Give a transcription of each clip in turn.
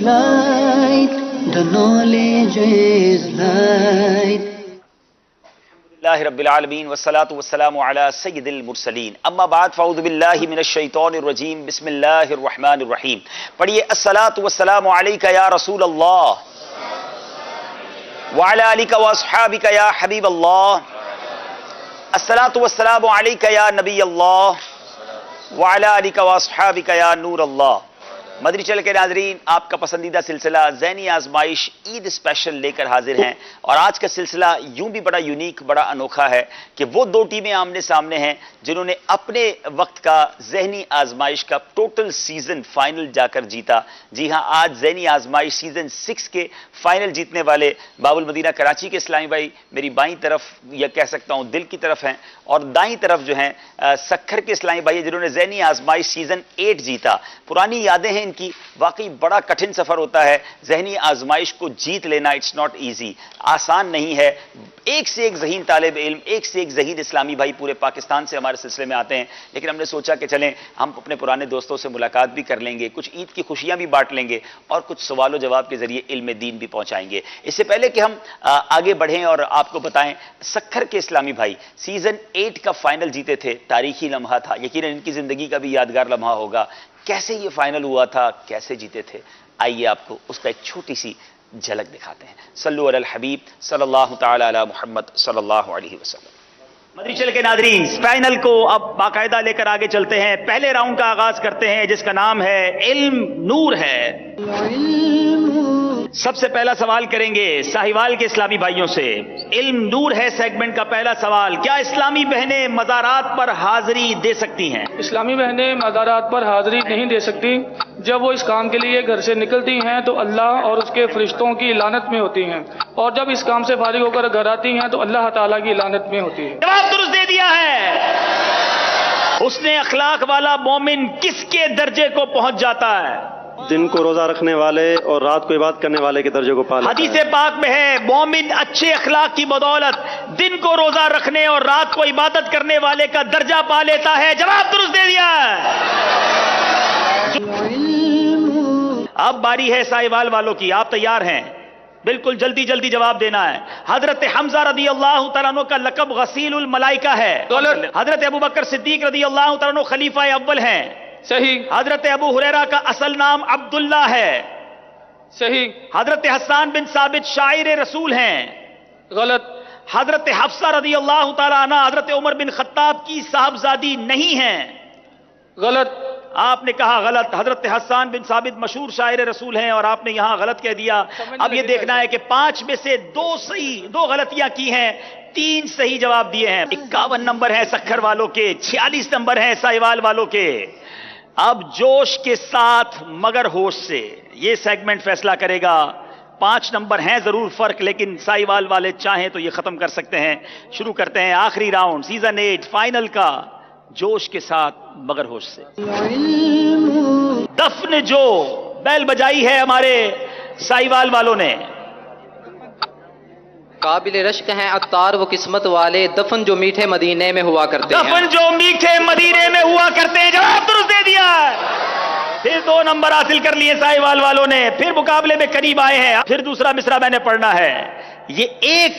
light, the knowledge is light. اللہ رب العالمین والصلاة والسلام علی سید المرسلین اما بعد فاعوذ باللہ من الشیطان الرجیم بسم اللہ الرحمن الرحیم. پڑھیے الصلاة والسلام علیک یا رسول اللہ وعلی آلک واصحابک یا حبیب اللہ. الصلاة والسلام علیک یا نبی اللہ وعلی آلک واصحابک یا نور اللہ. مدری چل کے ناظرین، آپ کا پسندیدہ سلسلہ ذہنی آزمائش عید اسپیشل لے کر حاضر ہیں، اور آج کا سلسلہ یوں بھی بڑا یونیک، بڑا انوکھا ہے کہ وہ دو ٹیمیں آمنے سامنے ہیں جنہوں نے اپنے وقت کا ذہنی آزمائش کا ٹوٹل سیزن فائنل جا کر جیتا. جی ہاں، آج ذہنی آزمائش سیزن 6 کے فائنل جیتنے والے باب المدینہ کراچی کے اسلامی بھائی میری بائیں طرف یا کہہ سکتا ہوں دل کی طرف ہیں، اور دائیں طرف جو ہیں سکھر کے اسلامی بھائی جنہوں نے ذہنی آزمائش سیزن 8 جیتا. پرانی یادیں ہیں ان کی، واقعی بڑا کٹھن سفر ہوتا ہے ذہنی آزمائش کو جیت لینا. اٹس ناٹ ایزی، آسان نہیں ہے. ایک سے ایک ذہین طالب علم، ایک سے ایک ذہین اسلامی بھائی پورے پاکستان سے ہمارے سلسلے میں آتے ہیں، لیکن ہم نے سوچا کہ چلیں ہم اپنے پرانے دوستوں سے ملاقات بھی کر لیں گے، کچھ عید کی خوشیاں بھی بانٹ لیں گے، اور کچھ سوال و جواب کے ذریعے علم دین بھی پہنچائیں گے. اس سے پہلے کہ ہم آگے بڑھیں اور آپ کو بتائیں، سکھر کے اسلامی بھائی سیزن 8 کا فائنل جیتے تھے. تاریخی لمحہ تھا، یقیناً ان کی زندگی کا بھی یادگار لمحہ ہوگا. کیسے یہ فائنل ہوا تھا، کیسے جیتے تھے، آئیے آپ کو اس کا ایک چھوٹی سی جھلک دکھاتے ہیں. صلو علی الحبیب صلی اللہ تعالی علی محمد صلی اللہ علیہ وسلم. مدری چل کے ناظرین، فائنل کو اب باقاعدہ لے کر آگے چلتے ہیں. پہلے راؤنڈ کا آغاز کرتے ہیں جس کا نام ہے علم نور ہے. سب سے پہلا سوال کریں گے ساہیوال کے اسلامی بھائیوں سے. علم نور ہے سیگمنٹ کا پہلا سوال. کیا اسلامی بہنیں مزارات پر حاضری دے سکتی ہیں؟ اسلامی بہنیں مزارات پر حاضری نہیں دے سکتی. جب وہ اس کام کے لیے گھر سے نکلتی ہیں تو اللہ اور اس کے فرشتوں کی لعنت میں ہوتی ہیں، اور جب اس کام سے فارغ ہو کر گھر آتی ہیں تو اللہ تعالیٰ کی لعنت میں ہوتی ہے. جواب درست دے دیا ہے. حسن اخلاق والا مومن کس کے درجے کو پہنچ جاتا ہے؟ دن کو روزہ رکھنے والے اور رات کو عبادت کرنے والے کے درجے کو پا لیتا ہے. حدیث پاک میں ہے مومن اچھے اخلاق کی بدولت دن کو روزہ رکھنے اور رات کو عبادت کرنے والے کا درجہ پا لیتا ہے. جواب درست دے دیا ہے. اب باری ہے ساہیوال والوں کی. آپ تیار ہیں؟ بالکل جلدی جلدی جواب دینا ہے. حضرت حمزہ رضی اللہ تعالیٰ عنہ کا لقب غسیل الملائکہ ہے. حضرت ابو بکر صدیق رضی اللہ تعالیٰ عنہ خلیفہ اول ہیں. صحیح. حضرت ابو ہریرہ کا اصل نام عبداللہ ہے. صحیح. حضرت حسان بن ثابت شاعر رسول ہیں. غلط. حضرت حفصہ رضی اللہ تعالیٰ عنہ حضرت عمر بن خطاب کی صاحبزادی نہیں ہیں. غلط. آپ نے کہا غلط. حضرت حسان بن ثابت مشہور شاعر رسول ہیں اور آپ نے یہاں غلط کہہ دیا. اب یہ دیکھنا ہے کہ 5 میں سے 2 صحیح، 2 غلطیاں کی ہیں، 3 صحیح جواب دیے ہیں. 51 نمبر ہیں سکھر والوں کے، 46 نمبر ہیں ساہیوال والوں کے. اب جوش کے ساتھ مگر ہوش سے یہ سیگمنٹ فیصلہ کرے گا. 5 نمبر ہیں ضرور فرق، لیکن ساہیوال والے چاہیں تو یہ ختم کر سکتے ہیں. شروع کرتے ہیں آخری راؤنڈ سیزن 8 فائنل کا. جوش کے ساتھ مگر ہوش سے. دفن جو بیل بجائی ہے ہمارے ساہیوال والوں نے. قابل رشک ہیں عطار وہ قسمت والے، دفن جو میٹھے مدینے میں ہوا کرتے ہیں. دفن جو میٹھے مدینے میں ہوا کرتے ہیں. جواب درست دے دیا. پھر 2 نمبر حاصل کر لیے ساہیوال والوں نے، پھر مقابلے میں قریب آئے ہیں. پھر دوسرا مصرع میں نے پڑھنا ہے. یہ ایک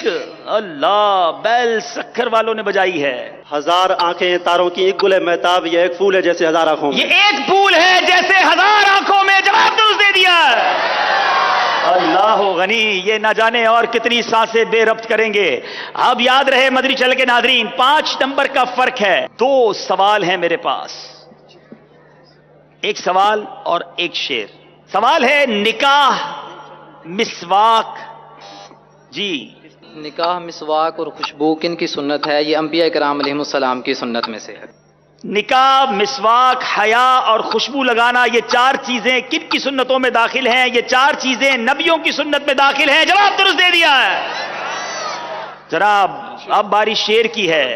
اللہ بیل سکھر والوں نے بجائی ہے. 1000 آنکھیں تاروں کی ایک گل مہتاب، یہ ایک پھول ہے جیسے 1000 آنکھوں میں. یہ ایک پھول ہے جیسے 1000 آنکھوں میں. جواب درست دے دیا. اللہ غنی، یہ نہ جانے اور کتنی سانسیں بے ربط کریں گے. اب یاد رہے مدری چل کے ناظرین، 5 نمبر کا فرق ہے. 2 سوال ہیں میرے پاس، ایک سوال اور ایک شعر. سوال ہے نکاح مسواک. جی نکاح مسواک اور خوشبو کن کی سنت ہے؟ یہ انبیاء کرام علیہ السلام کی سنت میں سے ہے. نکاح، مسواک، حیا اور خوشبو لگانا، یہ 4 چیزیں کن کی سنتوں میں داخل ہیں؟ یہ 4 چیزیں نبیوں کی سنت میں داخل ہیں. جواب درست دے دیا ہے. جناب اب باری شعر کی ہے.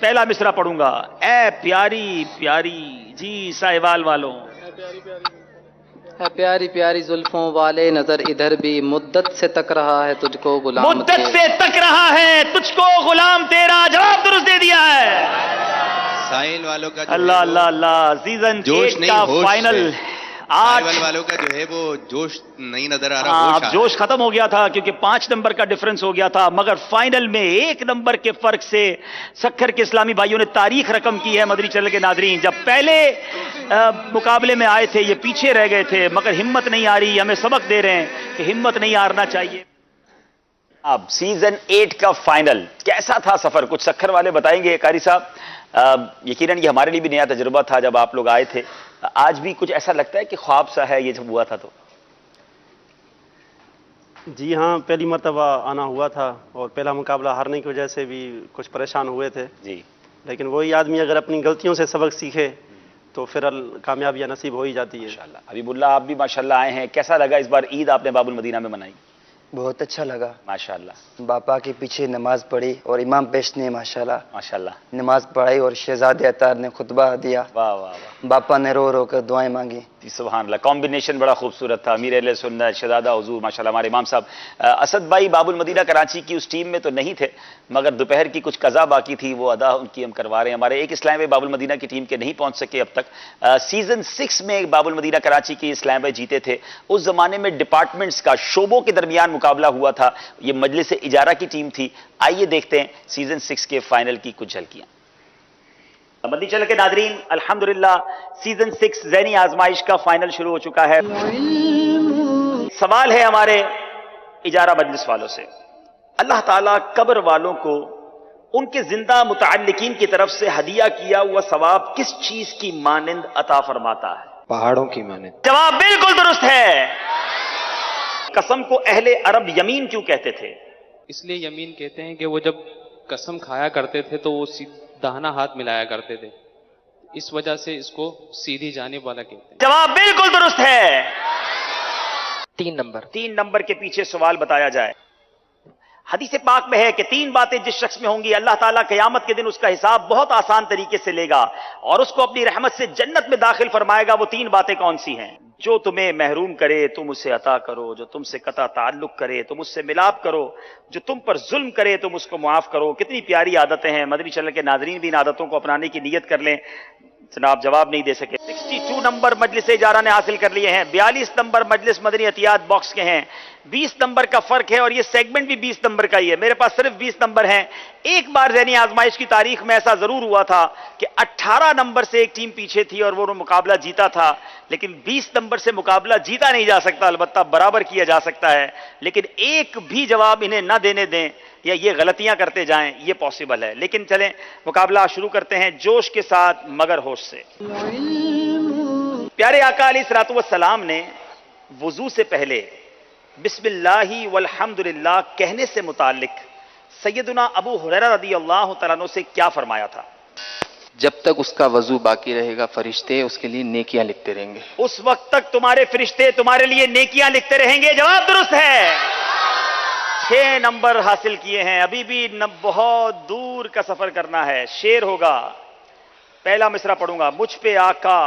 پہلا مصرع پڑھوں گا. اے پیاری پیاری. جی ساہیوال والوں. اے پیاری پیاری زلفوں والے نظر ادھر بھی، مدت سے تک رہا ہے تجھ کو غلام مدت سے تک رہا ہے تجھ کو غلام تیرا. جواب درست دے دیا ہے. ساحل والوں کا اللہ اللہ اللہ. سیزن 8 کا فائنل آج والوں کا جو ہے وہ جوش نہیں نظر آ رہا. ہاں، ہوش اب آ جوش رہا ہے. ختم ہو گیا تھا کیونکہ 5 نمبر کا ڈیفرنس ہو گیا تھا، مگر فائنل میں 1 نمبر کے فرق سے سکھر کے اسلامی بھائیوں نے تاریخ رقم کی ہے. مدنی چینل کے ناظرین، جب پہلے مقابلے میں آئے تھے یہ پیچھے رہ گئے تھے، مگر ہمت نہیں آ رہی. ہمیں سبق دے رہے ہیں کہ ہمت نہیں ہارنا چاہیے. اب سیزن 8 کا فائنل کیسا تھا سفر؟ کچھ سکھر والے بتائیں گے قاری صاحب. یقیناً یہ ہمارے لیے بھی نیا تجربہ تھا جب آپ لوگ آئے تھے. آج بھی کچھ ایسا لگتا ہے کہ خواب سا ہے یہ جب ہوا تھا تو؟ جی ہاں، پہلی مرتبہ آنا ہوا تھا اور پہلا مقابلہ ہارنے کی وجہ سے بھی کچھ پریشان ہوئے تھے. جی لیکن وہی آدمی اگر اپنی غلطیوں سے سبق سیکھے تو پھر کامیابیاں نصیب ہو ہی جاتی ہے. ماشاءاللہ. حبیب اللہ آپ بھی ماشاءاللہ آئے ہیں، کیسا لگا اس بار عید آپ نے باب المدینہ میں منائی؟ بہت اچھا لگا. ماشاءاللہ باپا کے پیچھے نماز پڑھی اور امام پیش نے ماشاءاللہ ماشاءاللہ. نماز پڑھائی اور شہزاد اطہر نے خطبہ دیا. واہ واہ واہ، باپا نے رو رو کر دعائیں مانگی. جی سبحان اللہ. کمبینیشن بڑا خوبصورت تھا. امیر اہل سنت شہزادہ حضور ماشاءاللہ ہمارے امام صاحب. اسد بھائی باب المدینہ کراچی کی اس ٹیم میں تو نہیں تھے، مگر دوپہر کی کچھ قضا باقی تھی، وہ ادا ان کی ہم کروا رہے ہیں. ہمارے ایک اسلام بھائی باب المدینہ کی ٹیم کے نہیں پہنچ سکے اب تک. سیزن 6 میں باب المدینہ کراچی کی اسلام بھائی جیتے تھے. اس زمانے میں ڈپارٹمنٹس کا شعبوں کے درمیان مقابلہ ہوا تھا. یہ مجلس اجارہ کی ٹیم تھی. آئیے دیکھتے ہیں سیزن 6 کے فائنل کی کچھ جھلکیاں. مدنی چینل کے ناظرین، الحمدللہ سیزن 6 ذہنی آزمائش کا فائنل شروع ہو چکا ہے. سوال ہے ہمارے اجارہ مجلس والوں سے، اللہ تعالیٰ قبر والوں کو ان کے زندہ متعلقین کی طرف سے ہدیہ کیا ہوا ثواب کس چیز کی مانند عطا فرماتا ہے؟ پہاڑوں کی مانند. جواب بالکل درست ہے. قسم کو اہل عرب یمین کیوں کہتے تھے؟ اس لیے یمین کہتے ہیں کہ وہ جب قسم کھایا کرتے تھے تو وہ داہنا ہاتھ ملایا کرتے تھے، اس وجہ سے اس کو سیدھی جانب والا کہتے ہیں. جواب بالکل درست ہے. 3 نمبر. 3 نمبر کے پیچھے سوال بتایا جائے. حدیث پاک میں ہے کہ 3 باتیں جس شخص میں ہوں گی اللہ تعالیٰ قیامت کے دن اس کا حساب بہت آسان طریقے سے لے گا اور اس کو اپنی رحمت سے جنت میں داخل فرمائے گا. وہ 3 باتیں کون سی ہیں؟ جو تمہیں محروم کرے تم اسے عطا کرو، جو تم سے قطع تعلق کرے تم اس سے ملاپ کرو، جو تم پر ظلم کرے تم اس کو معاف کرو. کتنی پیاری عادتیں ہیں. مدنی چینل کے ناظرین بھی ان عادتوں کو اپنانے کی نیت کر لیں. جناب جواب نہیں دے سکے. 62 نمبر مجلس اجارہ نے حاصل کر لیے ہیں. 42 نمبر مجلس مدنی عطیات باکس کے ہیں. 20 نمبر کا فرق ہے اور یہ سیگمنٹ بھی 20 نمبر کا ہی ہے. میرے پاس صرف 20 نمبر ہیں. ایک بار ذہنی آزمائش کی تاریخ میں ایسا ضرور ہوا تھا کہ 18 نمبر سے ایک ٹیم پیچھے تھی اور وہ مقابلہ جیتا تھا، لیکن 20 نمبر سے مقابلہ جیتا نہیں جا سکتا، البتہ برابر کیا جا سکتا ہے. لیکن ایک بھی جواب انہیں نہ دینے دیں یا یہ غلطیاں کرتے جائیں، یہ پاسبل ہے. لیکن چلیں مقابلہ شروع کرتے ہیں جوش کے ساتھ مگر ہوش سے. پیارے آقا علیہ الصلوۃ والسلام نے وضو سے پہلے بسم اللہ والحمدللہ کہنے سے متعلق سیدنا ابو ہریرہ رضی اللہ تعالیٰ عنہ سے کیا فرمایا تھا؟ جب تک اس کا وضو باقی رہے گا فرشتے اس کے لیے نیکیاں لکھتے رہیں گے. اس وقت تک تمہارے فرشتے تمہارے لیے نیکیاں لکھتے رہیں گے. جواب درست ہے. 6 نمبر حاصل کیے ہیں. ابھی بھی بہت دور کا سفر کرنا ہے. شعر ہوگا. پہلا مصرع پڑھوں گا. مجھ پہ آقا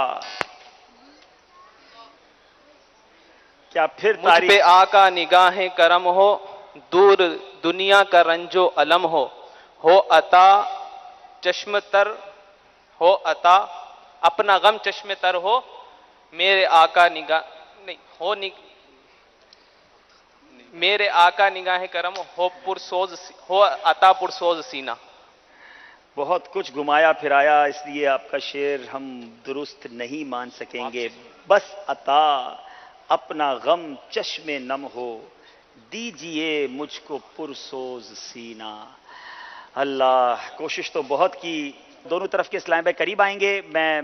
کیا پھر مجھ پہ آقا نگاہیں کرم ہو، دور دنیا کا رنج و علم ہو عطا چشم تر ہو عطا اپنا غم چشم تر ہو میرے آقا نگاہ نہیں ہو میرے آقا نگاہیں کرم ہو پرسوز ہو عطا پرسوز سینہ. بہت کچھ گھمایا پھرایا، اس لیے آپ کا شعر ہم درست نہیں مان سکیں گے. بس عطا اپنا غم چشم نم ہو دیجئے مجھ کو پرسوز سینہ. اللہ، کوشش تو بہت کی. دونوں طرف کے اسلام بھائی قریب آئیں گے. میں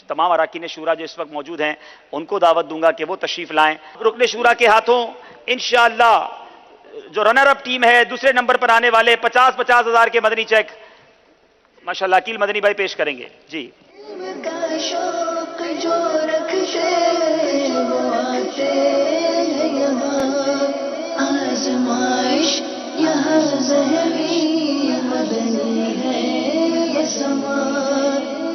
تمام اراکین شورا جو اس وقت موجود ہیں ان کو دعوت دوں گا کہ وہ تشریف لائیں. رکن شورا کے ہاتھوں انشاءاللہ جو رنر اپ ٹیم ہے دوسرے نمبر پر آنے والے 50,000 ہزار کے مدنی چیک ماشاءاللہ عقیل مدنی بھائی پیش کریں گے. جی آزمائش یہاں ذہنی مدنی ہے یہ سما،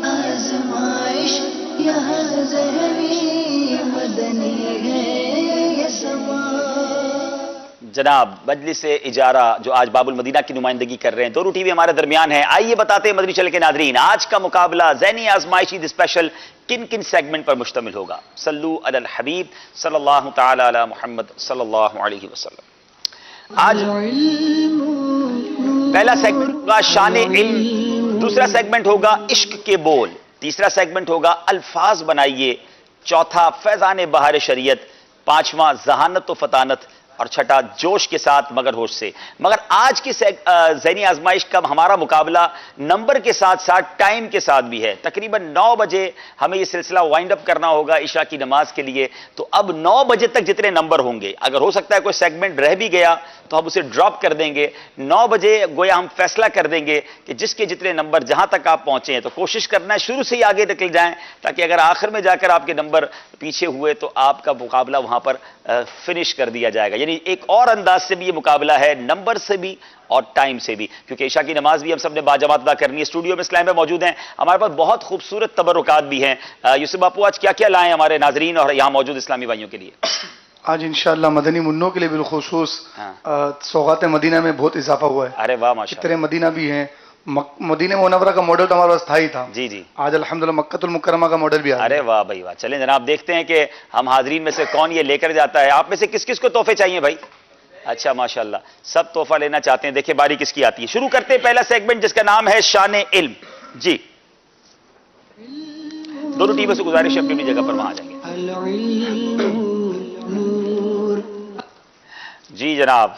آزمائش یہاں ذہنی مدنی ہے یہ سما. جناب مجلس اجارہ جو آج باب المدینہ کی نمائندگی کر رہے ہیں، دونوں ٹی وی ہمارے درمیان ہیں. آئیے بتاتے ہیں مدنی چینل کے ناظرین آج کا مقابلہ ذہنی آزمائشی اسپیشل کن کن سیگمنٹ پر مشتمل ہوگا. صلو علی الحبیب صلی اللہ تعالی علی محمد صلی اللہ علیہ وسلم. آج پہلا سیگمنٹ ہوگا شان علم، دوسرا سیگمنٹ ہوگا عشق کے بول، تیسرا سیگمنٹ ہوگا الفاظ بنائیے، چوتھا فیضان بہار شریعت، پانچواں ذہانت و فطانت، اور چھٹا جوش کے ساتھ مگر ہوش سے. مگر آج کی ذہنی آزمائش کا ہمارا مقابلہ نمبر کے ساتھ ساتھ ٹائم کے ساتھ بھی ہے. تقریباً 9 بجے ہمیں یہ سلسلہ وائنڈ اپ کرنا ہوگا عشاء کی نماز کے لیے. تو اب 9 بجے تک جتنے نمبر ہوں گے، اگر ہو سکتا ہے کوئی سیگمنٹ رہ بھی گیا تو ہم اسے ڈراپ کر دیں گے. 9 بجے گویا ہم فیصلہ کر دیں گے کہ جس کے جتنے نمبر جہاں تک آپ پہنچے ہیں، تو کوشش کرنا ہے شروع سے ہی آگے نکل جائیں، تاکہ اگر آخر میں جا کر آپ کے نمبر پیچھے ہوئے تو آپ کا مقابلہ وہاں پر فنش کر دیا جائے گا. یعنی ایک اور انداز سے بھی یہ مقابلہ ہے، نمبر سے بھی اور ٹائم سے بھی، کیونکہ عشاء کی نماز بھی ہم سب نے باجماعت ادا کرنی ہے. اسٹوڈیو میں اسلام میں موجود ہیں، ہمارے پاس بہت خوبصورت تبرکات بھی ہیں. یوسف باپو آج کیا کیا لائیں ہمارے ناظرین اور یہاں موجود اسلامی بھائیوں کے لیے؟ آج انشاءاللہ مدنی منوں کے لیے بالخصوص سوغات مدینہ میں بہت اضافہ ہوا ہے. ارے واہ ماشاء چتر مدینہ بھی ہیں. مدینہ منورہ کا ماڈل تو ہمارے پاس تھا ہی تھا. جی جی. آج الحمدللہ مکۃ المکرمہ کا ماڈل بھی آ ارے واہ بھائی واہ. چلیں جناب دیکھتے ہیں کہ ہم حاضرین میں سے کون یہ لے کر جاتا ہے. آپ میں سے کس کس کو تحفے چاہیے بھائی؟ اچھا ماشاءاللہ سب تحفہ لینا چاہتے ہیں. دیکھیں باری کس کی آتی ہے. شروع کرتے ہیں پہلا سیگمنٹ جس کا نام ہے شان علم. جی دونوں ٹیموں سے گزارش ہے اپنی جگہ پر وہاں جائیں گے. جی جناب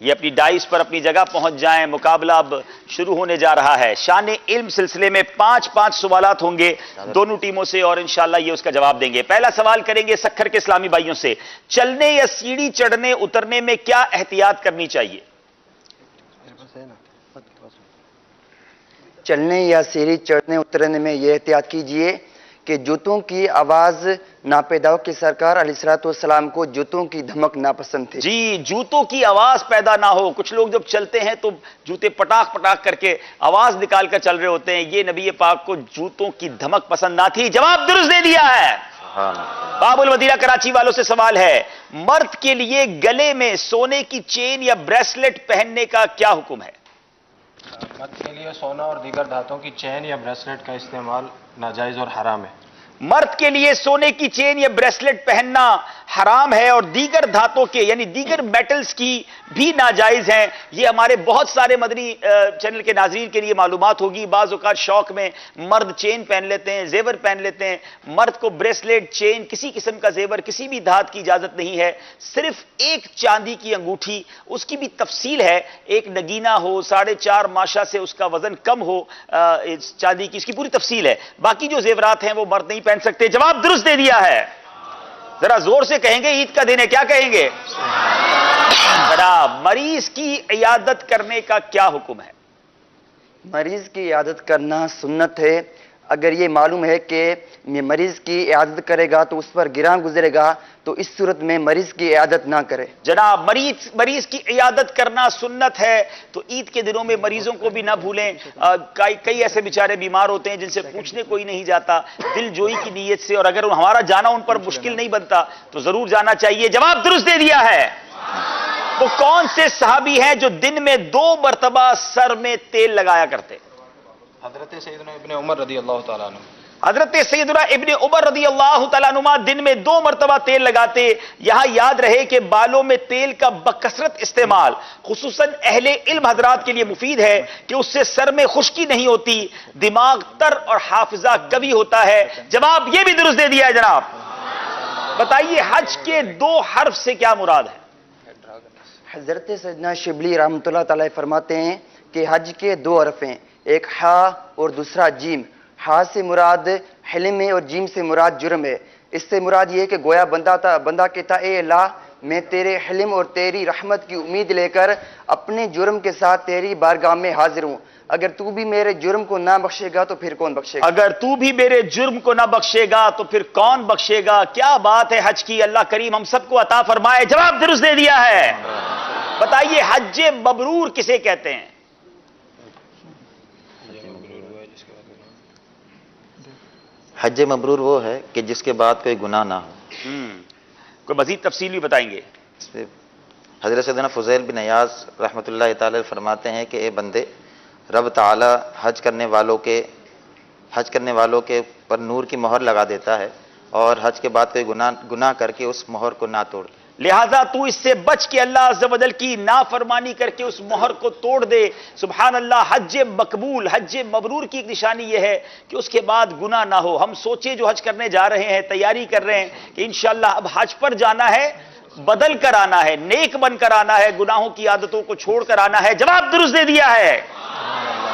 یہ اپنی ڈائس پر اپنی جگہ پہنچ جائیں. مقابلہ اب شروع ہونے جا رہا ہے. شان علم سلسلے میں 5 سوالات ہوں گے دونوں ٹیموں سے اور انشاءاللہ یہ اس کا جواب دیں گے. پہلا سوال کریں گے سکھر کے اسلامی بھائیوں سے. چلنے یا سیڑھی چڑھنے اترنے میں کیا احتیاط کرنی چاہیے؟ چلنے یا سیڑھی چڑھنے اترنے میں یہ احتیاط کیجئے کہ جوتوں کی آواز ناپیدا ہو، کہ سرکار علیہ الصلوۃ والسلام کو جوتوں کی دھمک ناپسند تھی. جی جوتوں کی آواز پیدا نہ ہو. کچھ لوگ جب چلتے ہیں تو جوتے پٹاخ پٹاخ کر کے آواز نکال کر چل رہے ہوتے ہیں. یہ نبی پاک کو جوتوں کی دھمک پسند نہ تھی. جواب درست دے دیا ہے. باب المدینہ کراچی والوں سے سوال ہے. مرد کے لیے گلے میں سونے کی چین یا بریسلٹ پہننے کا کیا حکم ہے؟ مرد کے لیے سونا اور دیگر دھاتوں کی چین یا بریسلٹ کا استعمال ناجائز اور حرام ہے. مرد کے لیے سونے کی چین یا بریسلٹ پہننا حرام ہے اور دیگر دھاتوں کے یعنی دیگر میٹلز کی بھی ناجائز ہیں. یہ ہمارے بہت سارے مدنی چینل کے ناظرین کے لیے معلومات ہوگی. بعض اوقات شوق میں مرد چین پہن لیتے ہیں، زیور پہن لیتے ہیں. مرد کو بریسلیٹ، چین، کسی قسم کا زیور، کسی بھی دھات کی اجازت نہیں ہے. صرف ایک چاندی کی انگوٹھی، اس کی بھی تفصیل ہے. ایک نگینہ ہو، 4.5 ماشا سے اس کا وزن کم ہو چاندی کی، اس کی پوری تفصیل ہے. باقی جو زیورات ہیں وہ مرد نہیں پہن سکتے. جواب درست دے دیا ہے. ذرا زور سے کہیں گے، عید کا دن ہے، کیا کہیں گے؟ جناب مریض کی عیادت کرنے کا کیا حکم ہے؟ مریض کی عیادت کرنا سنت ہے. اگر یہ معلوم ہے کہ مریض کی عیادت کرے گا تو اس پر گراں گزرے گا تو اس صورت میں مریض کی عیادت نہ کرے. جناب مریض کی عیادت کرنا سنت ہے. تو عید کے دنوں میں مریضوں کو بھی نہ بھولیں. کئی ایسے بیچارے بیمار ہوتے ہیں جن سے پوچھنے کوئی نہیں جاتا دل جوئی کی نیت سے، اور اگر ہمارا جانا ان پر مشکل نہیں بنتا تو ضرور جانا چاہیے. جواب درست دے دیا ہے. تو کون سے صحابی ہیں جو دن میں 2 مرتبہ سر میں تیل لگایا کرتے؟ حضرت سیدنا ابن عمر رضی اللہ تعالیٰ عنہ. حضرت سیدنا ابن عمر رضی اللہ تعالیٰ عنہ دن میں 2 مرتبہ تیل لگاتے. یہاں یاد رہے کہ بالوں میں تیل کا بکثرت استعمال خصوصاً اہل علم حضرات کے لیے مفید ہے کہ اس سے سر میں خشکی نہیں ہوتی، دماغ تر اور حافظہ قوی ہوتا ہے. جواب یہ بھی درست دے دیا ہے. جناب بتائیے حج کے 2 حرف سے کیا مراد ہے؟ حضرت سیدنا شبلی رحمۃ اللہ تعالی فرماتے ہیں کہ حج کے 2 حرف ہیں، ایک ہا اور دوسرا جیم. ہا سے مراد حلم ہے اور جیم سے مراد جرم ہے. اس سے مراد یہ ہے کہ گویا بندہ کہتا اے اللہ میں تیرے حلم اور تیری رحمت کی امید لے کر اپنے جرم کے ساتھ تیری بارگاہ میں حاضر ہوں. اگر تو بھی میرے جرم کو نہ بخشے گا تو پھر کون بخشے گا؟ اگر تو بھی میرے جرم کو نہ بخشے گا تو پھر کون بخشے گا؟ کیا بات ہے حج کی. اللہ کریم ہم سب کو عطا فرمائے. جواب درست دے دیا ہے. بتائیے حج مبرور کسے کہتے ہیں؟ حج مبرور وہ ہے کہ جس کے بعد کوئی گناہ نہ ہو. کوئی مزید تفصیل بھی بتائیں گے؟ حضرت سیدنا فضیل بن عیاض رحمۃ اللہ تعالی فرماتے ہیں کہ اے بندے، رب تعالی حج کرنے والوں کے پر نور کی مہر لگا دیتا ہے اور حج کے بعد کوئی گناہ کر کے اس مہر کو نہ توڑ. لہذا تو اس سے بچ کے اللہ عز و جل کی نافرمانی کر کے اس مہر کو توڑ دے. سبحان اللہ. حج مقبول، حج مبرور کی ایک نشانی یہ ہے کہ اس کے بعد گناہ نہ ہو. ہم سوچے جو حج کرنے جا رہے ہیں، تیاری کر رہے ہیں کہ انشاءاللہ اب حج پر جانا ہے، بدل کر آنا ہے، نیک بن کر آنا ہے، گناہوں کی عادتوں کو چھوڑ کر آنا ہے. جواب درست دے دیا ہے.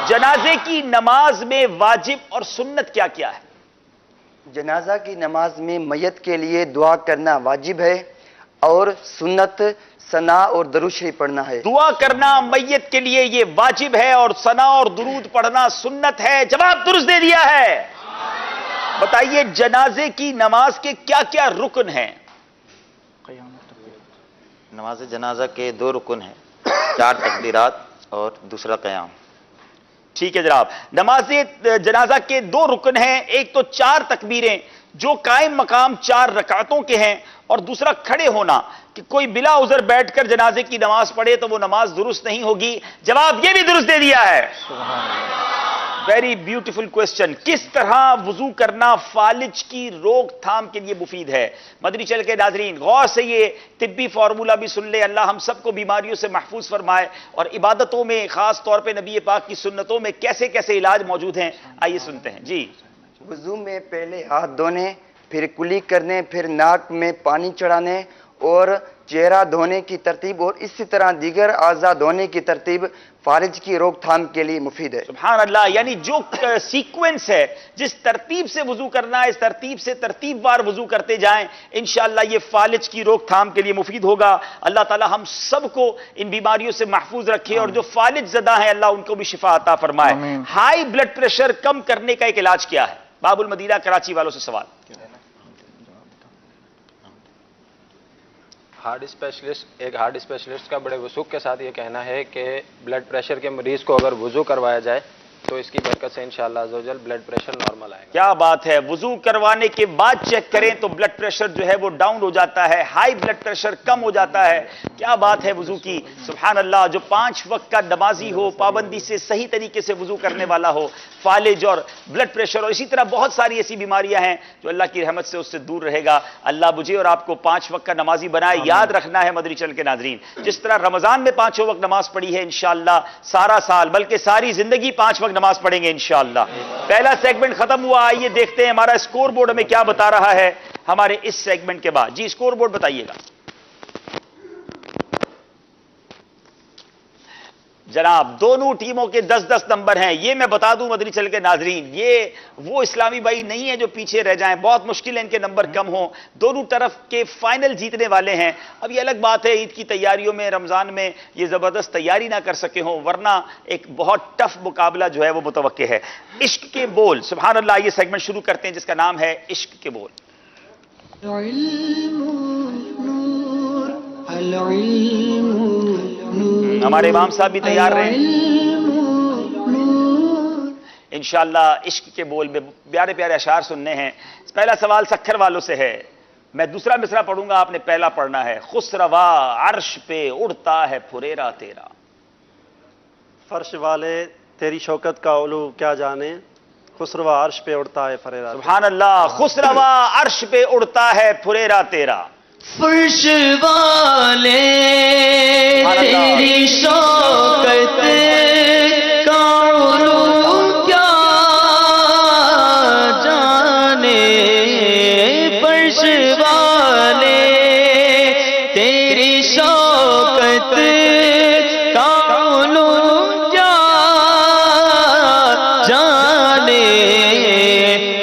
جنازے کی نماز میں واجب اور سنت کیا کیا ہے؟ جنازہ کی نماز میں میت کے لیے دعا کرنا واجب ہے اور سنت ثنا اور درود شریف پڑھنا ہے. دعا کرنا میت کے لیے یہ واجب ہے اور ثنا اور درود پڑھنا سنت ہے. جواب درست دے دیا ہے. بتائیے جنازے کی نماز کے کیا کیا رکن ہیں؟ نماز جنازہ کے 2 رکن ہیں، 4 تکبیرات اور دوسرا قیام. ٹھیک ہے جناب. نماز جنازہ کے 2 رکن ہیں، ایک تو 4 تکبیریں جو قائم مقام 4 رکعتوں کے ہیں، اور دوسرا کھڑے ہونا کہ کوئی بلا عذر بیٹھ کر جنازے کی نماز پڑھے تو وہ نماز درست نہیں ہوگی. جواب یہ بھی درست دے دیا ہے. Very beautiful question. کس طرح وضو کرنا فالج کی روک تھام کے لیے مفید ہے؟ مدنی چینل کے ناظرین غور سے یہ طبی فارمولہ بھی سن لے. اللہ ہم سب کو بیماریوں سے محفوظ فرمائے، اور عبادتوں میں خاص طور پہ نبی پاک کی سنتوں میں کیسے کیسے علاج موجود ہیں آئیے سنتے ہیں. جی. وضو میں پہلے ہاتھ دھونے، پھر کلی کرنے، پھر ناک میں پانی چڑھانے اور چہرہ دھونے کی ترتیب اور اسی طرح دیگر اعضاء دھونے کی ترتیب فالج کی روک تھام کے لیے مفید ہے. سبحان اللہ. یعنی جو سیکوینس ہے، جس ترتیب سے وضو کرنا ہے، اس ترتیب سے ترتیب وار وضو کرتے جائیں، انشاءاللہ یہ فالج کی روک تھام کے لیے مفید ہوگا. اللہ تعالی ہم سب کو ان بیماریوں سے محفوظ رکھے، اور جو فالج زدہ ہیں اللہ ان کو بھی شفا عطا فرمائے. ہائی بلڈ پریشر کم کرنے کا ایک علاج کیا ہے؟ باب المدینہ کراچی والوں سے سوال. ہارٹ اسپیشلسٹ کا بڑے وثوق کے ساتھ یہ کہنا ہے کہ بلڈ پریشر کے مریض کو اگر وضو کروایا جائے تو اس کی برکت سے انشاءاللہ عز و جل بلڈ پریشر نارمل آئے گا. کیا بات ہے. وضو کروانے کے بعد چیک کریں تو بلڈ پریشر جو ہے وہ ڈاؤن ہو جاتا ہے، ہائی بلڈ پریشر کم ہو جاتا ہے. کیا بات ہے وضو کی. سبحان اللہ. جو 5 وقت کا نمازی ہو، پابندی سے صحیح طریقے سے وضو کرنے والا ہو، فالج اور بلڈ پریشر اور اسی طرح بہت ساری ایسی بیماریاں ہیں جو اللہ کی رحمت سے اس سے دور رہے گا. اللہ مجھے اور آپ کو 5 وقت کا نمازی بنائے. یاد رکھنا ہے مدنی چینل کے ناظرین، جس طرح رمضان میں 5 وقت نماز پڑھی ہے، انشاءاللہ سارا سال بلکہ ساری زندگی 5 وقت نماز پڑھیں گے انشاءاللہ. پہلا سیگمنٹ ختم ہوا. آئیے دیکھتے ہیں ہمارا اسکور بورڈ ہمیں کیا بتا رہا ہے ہمارے اس سیگمنٹ کے بعد. جی اسکور بورڈ بتائیے گا. جناب دونوں ٹیموں کے 10-10 نمبر ہیں. یہ میں بتا دوں مدنی چینل کے ناظرین، یہ وہ اسلامی بھائی نہیں ہیں جو پیچھے رہ جائیں. بہت مشکل ہے ان کے نمبر کم ہوں. دونوں طرف کے فائنل جیتنے والے ہیں. اب یہ الگ بات ہے عید کی تیاریوں میں، رمضان میں یہ زبردست تیاری نہ کر سکے ہوں، ورنہ ایک بہت ٹف مقابلہ جو ہے وہ متوقع ہے. عشق کے بول. سبحان اللہ. یہ سیگمنٹ شروع کرتے ہیں جس کا نام ہے عشق کے بول. ہمارے امام صاحب بھی تیار رہے انشاءاللہ. عشق کے بول میں پیارے پیارے اشعار سننے ہیں. پہلا سوال سکھر والوں سے ہے. میں دوسرا مصرع پڑھوں گا، آپ نے پہلا پڑھنا ہے. خسروا عرش پہ اڑتا ہے پھریرا تیرا. فرش والے تیری شوکت کا علو کیا جانے، خسروا عرش پہ اڑتا ہے پھریرا. سبحان اللہ. خسروا عرش پہ اڑتا ہے پھریرا تیرا. فرش والے تیری شوکت کا علو کیا جانے، فرش والے تیری شوکت کا علو کیا جانے.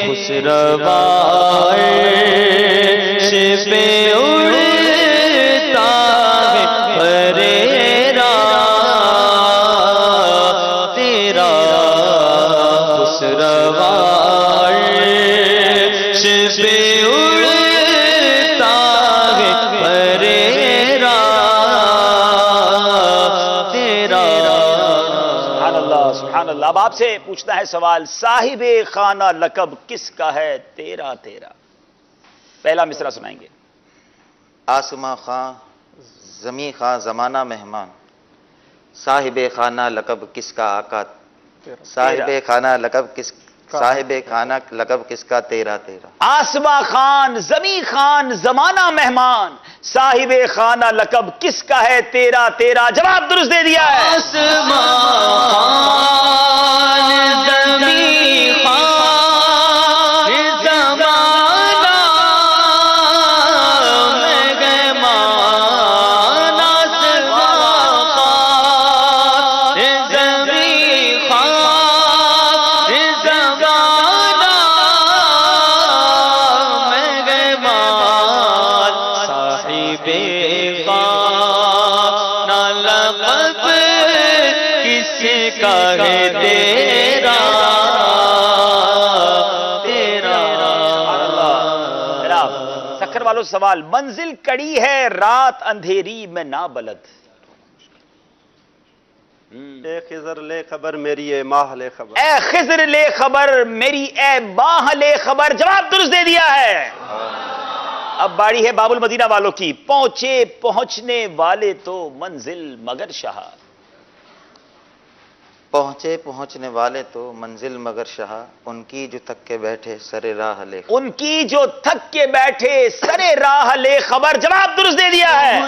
خسروا عرش پہ اب آپ سے پوچھنا ہے سوال. صاحب خانہ لقب کس کا ہے تیرا تیرا. پہلا مصرع سنائیں گے. آسماں خاں زمیں خواہ زمانہ مہمان، صاحب خانہ لقب کس کا آقا، صاحب خانہ لقب کس، صاحب خانہ لقب کس کا تیرا تیرا، آسما خان، زمیں خان، زمانہ مہمان، صاحب خانہ لقب کس کا ہے تیرا تیرا؟ جواب درست دے دیا ہے۔ سکھر والوں سوال، منزل کڑی ہے رات اندھیری میں نہ بلد، اے خضر لے خبر میری اے ماہ لے خبر، اے خضر لے خبر میری اے ماہ لے خبر، جواب درست دے دیا ہے۔ اب باری ہے باب المدینہ والوں کی، پہنچے پہنچنے والے تو منزل مگر شہا، پہنچے پہنچنے والے تو منزل مگر شہا، ان کی جو تھک کے بیٹھے سر راہ لے، ان کی جو تھک کے بیٹھے سرے راہ لے خبر، جواب درست دے دیا ہے۔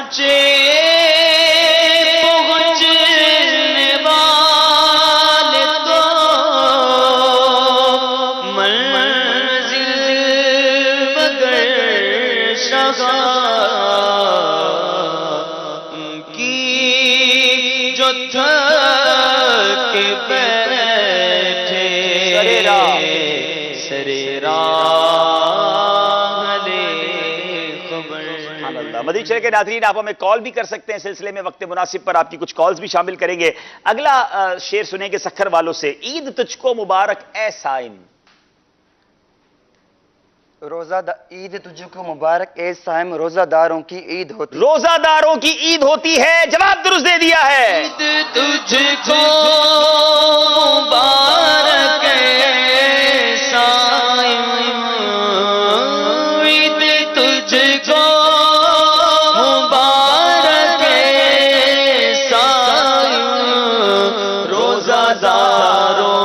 مدنی چینل کے ناظرین، آپ ہمیں کال بھی کر سکتے ہیں، سلسلے میں وقت مناسب پر آپ کی کچھ کالز بھی شامل کریں گے۔ اگلا شعر سنیں گے سکھر والوں سے، عید تجھ کو مبارک اے صائم، عید تجھ کو مبارک اے صائم، روزہ داروں کی عید ہوتی، روزہ داروں کی عید ہوتی ہے، جواب درست دے دیا ہے۔ عید تجھ کو مبارک اے صائم، عید تجھ کو مبارک اے صائم، روزہ داروں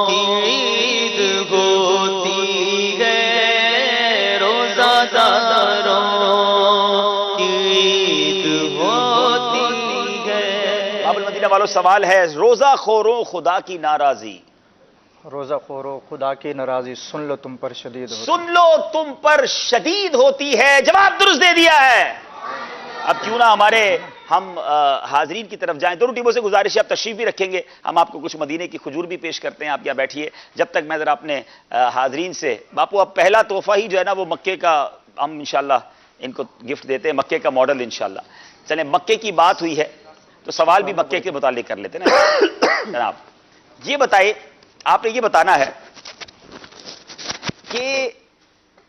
کی عید ہوتی ہے، روزہ داروں کی عید ہوتی ہے۔ باب المدینہ والوں سوال ہے، روزہ خوروں خدا کی ناراضی، روزہ خورو خدا کی ناراضی، سن لو تم پر شدید ہوتی، سن لو تم پر شدید ہوتی ہے، جواب درست دے دیا ہے۔ اب کیوں نہ ہم حاضرین کی طرف جائیں، دونوں ٹیموں سے گزارش ہے، آپ تشریف بھی رکھیں گے، ہم آپ کو کچھ مدینے کی کھجور بھی پیش کرتے ہیں، آپ یہاں بیٹھیے، جب تک میں ذرا اپنے حاضرین سے، باپو اب پہلا تحفہ ہی جو ہے نا وہ مکے کا ہم انشاءاللہ ان کو گفٹ دیتے ہیں، مکے کا ماڈل انشاءاللہ۔ چلیں، مکے کی بات ہوئی ہے تو سوال بھی مکے کے متعلق کر لیتے ہیں نا جناب۔ یہ بتائیے، آپ نے یہ بتانا ہے کہ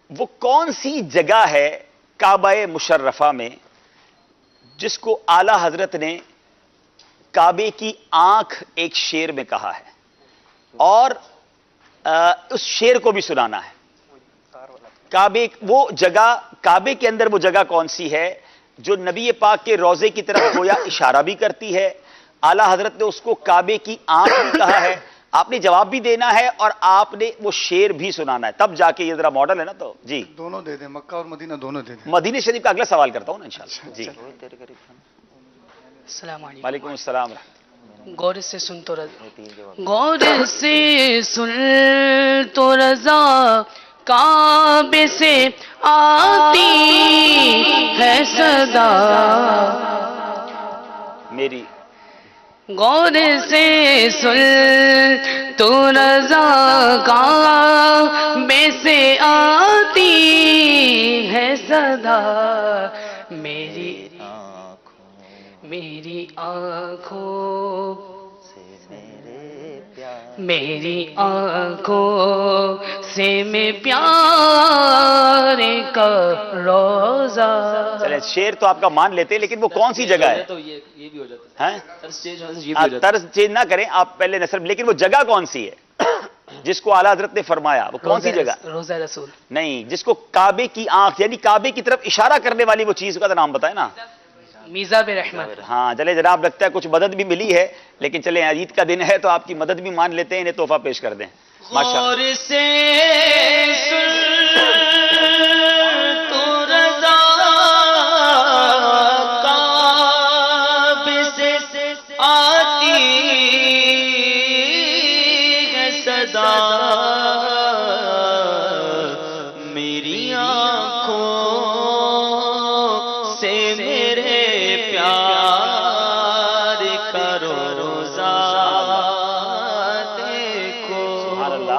وہ کون سی جگہ ہے کعبہ مشرفہ میں جس کو اعلی حضرت نے کعبے کی آنکھ ایک شعر میں کہا ہے، اور اس شعر کو بھی سنانا ہے۔ کعبے کے اندر وہ جگہ کون سی ہے جو نبی پاک کے روضے کی طرف گویا اشارہ بھی کرتی ہے، اعلی حضرت نے اس کو کعبے کی آنکھ بھی کہا ہے، آپ نے جواب بھی دینا ہے اور آپ نے وہ شعر بھی سنانا ہے، تب جا کے یہ ذرا ماڈل ہے نا، تو جی دونوں دے دیں، مکہ اور مدینہ دونوں دے دیں۔ مدینہ شریف کا اگلا سوال کرتا ہوں نا انشاءاللہ۔ جی السلام علیکم۔ وعلیکم السلام۔ غور سے سن تو رضا، غور سے سن تو رضا، کعبے سے آتی ہے صدا میری، غور سے سن تو رضا، کعبے سے آتی ہے صدا، میری آنکھوں سے میں پیارے کا روزہ۔ چلیں، شعر تو آپ کا مان لیتے ہیں، لیکن وہ کون سی جگہ ہے؟ تو یہ بھی ہو جاتا ہیں؟ ہے، طرز چینج ہونے سے یہ بھی ہو جاتا ہے۔ طرز چینج نہ کریں آپ، پہلے نصر، لیکن وہ جگہ کون سی ہے؟ جس کو اعلیٰ حضرت نے فرمایا وہ کون سی جگہ؟ روزہ رسول نہیں، جس کو کعبے کی آنکھ یعنی کعبے کی طرف اشارہ کرنے والی وہ چیز کا تو نام بتائے نا. میزاب رحمت. ہاں چلے جناب، لگتا ہے کچھ مدد بھی ملی ہے، لیکن چلیں عید کا دن ہے تو آپ کی مدد بھی مان لیتے ہیں، انہیں تحفہ پیش کر دیں. ماشاءاللہ. غور سے سن تو رضا کعبے سے آتی ہے صدا، میری آنکھوں سے میرے پیار کا روزہ دیکھو. سبحان اللہ.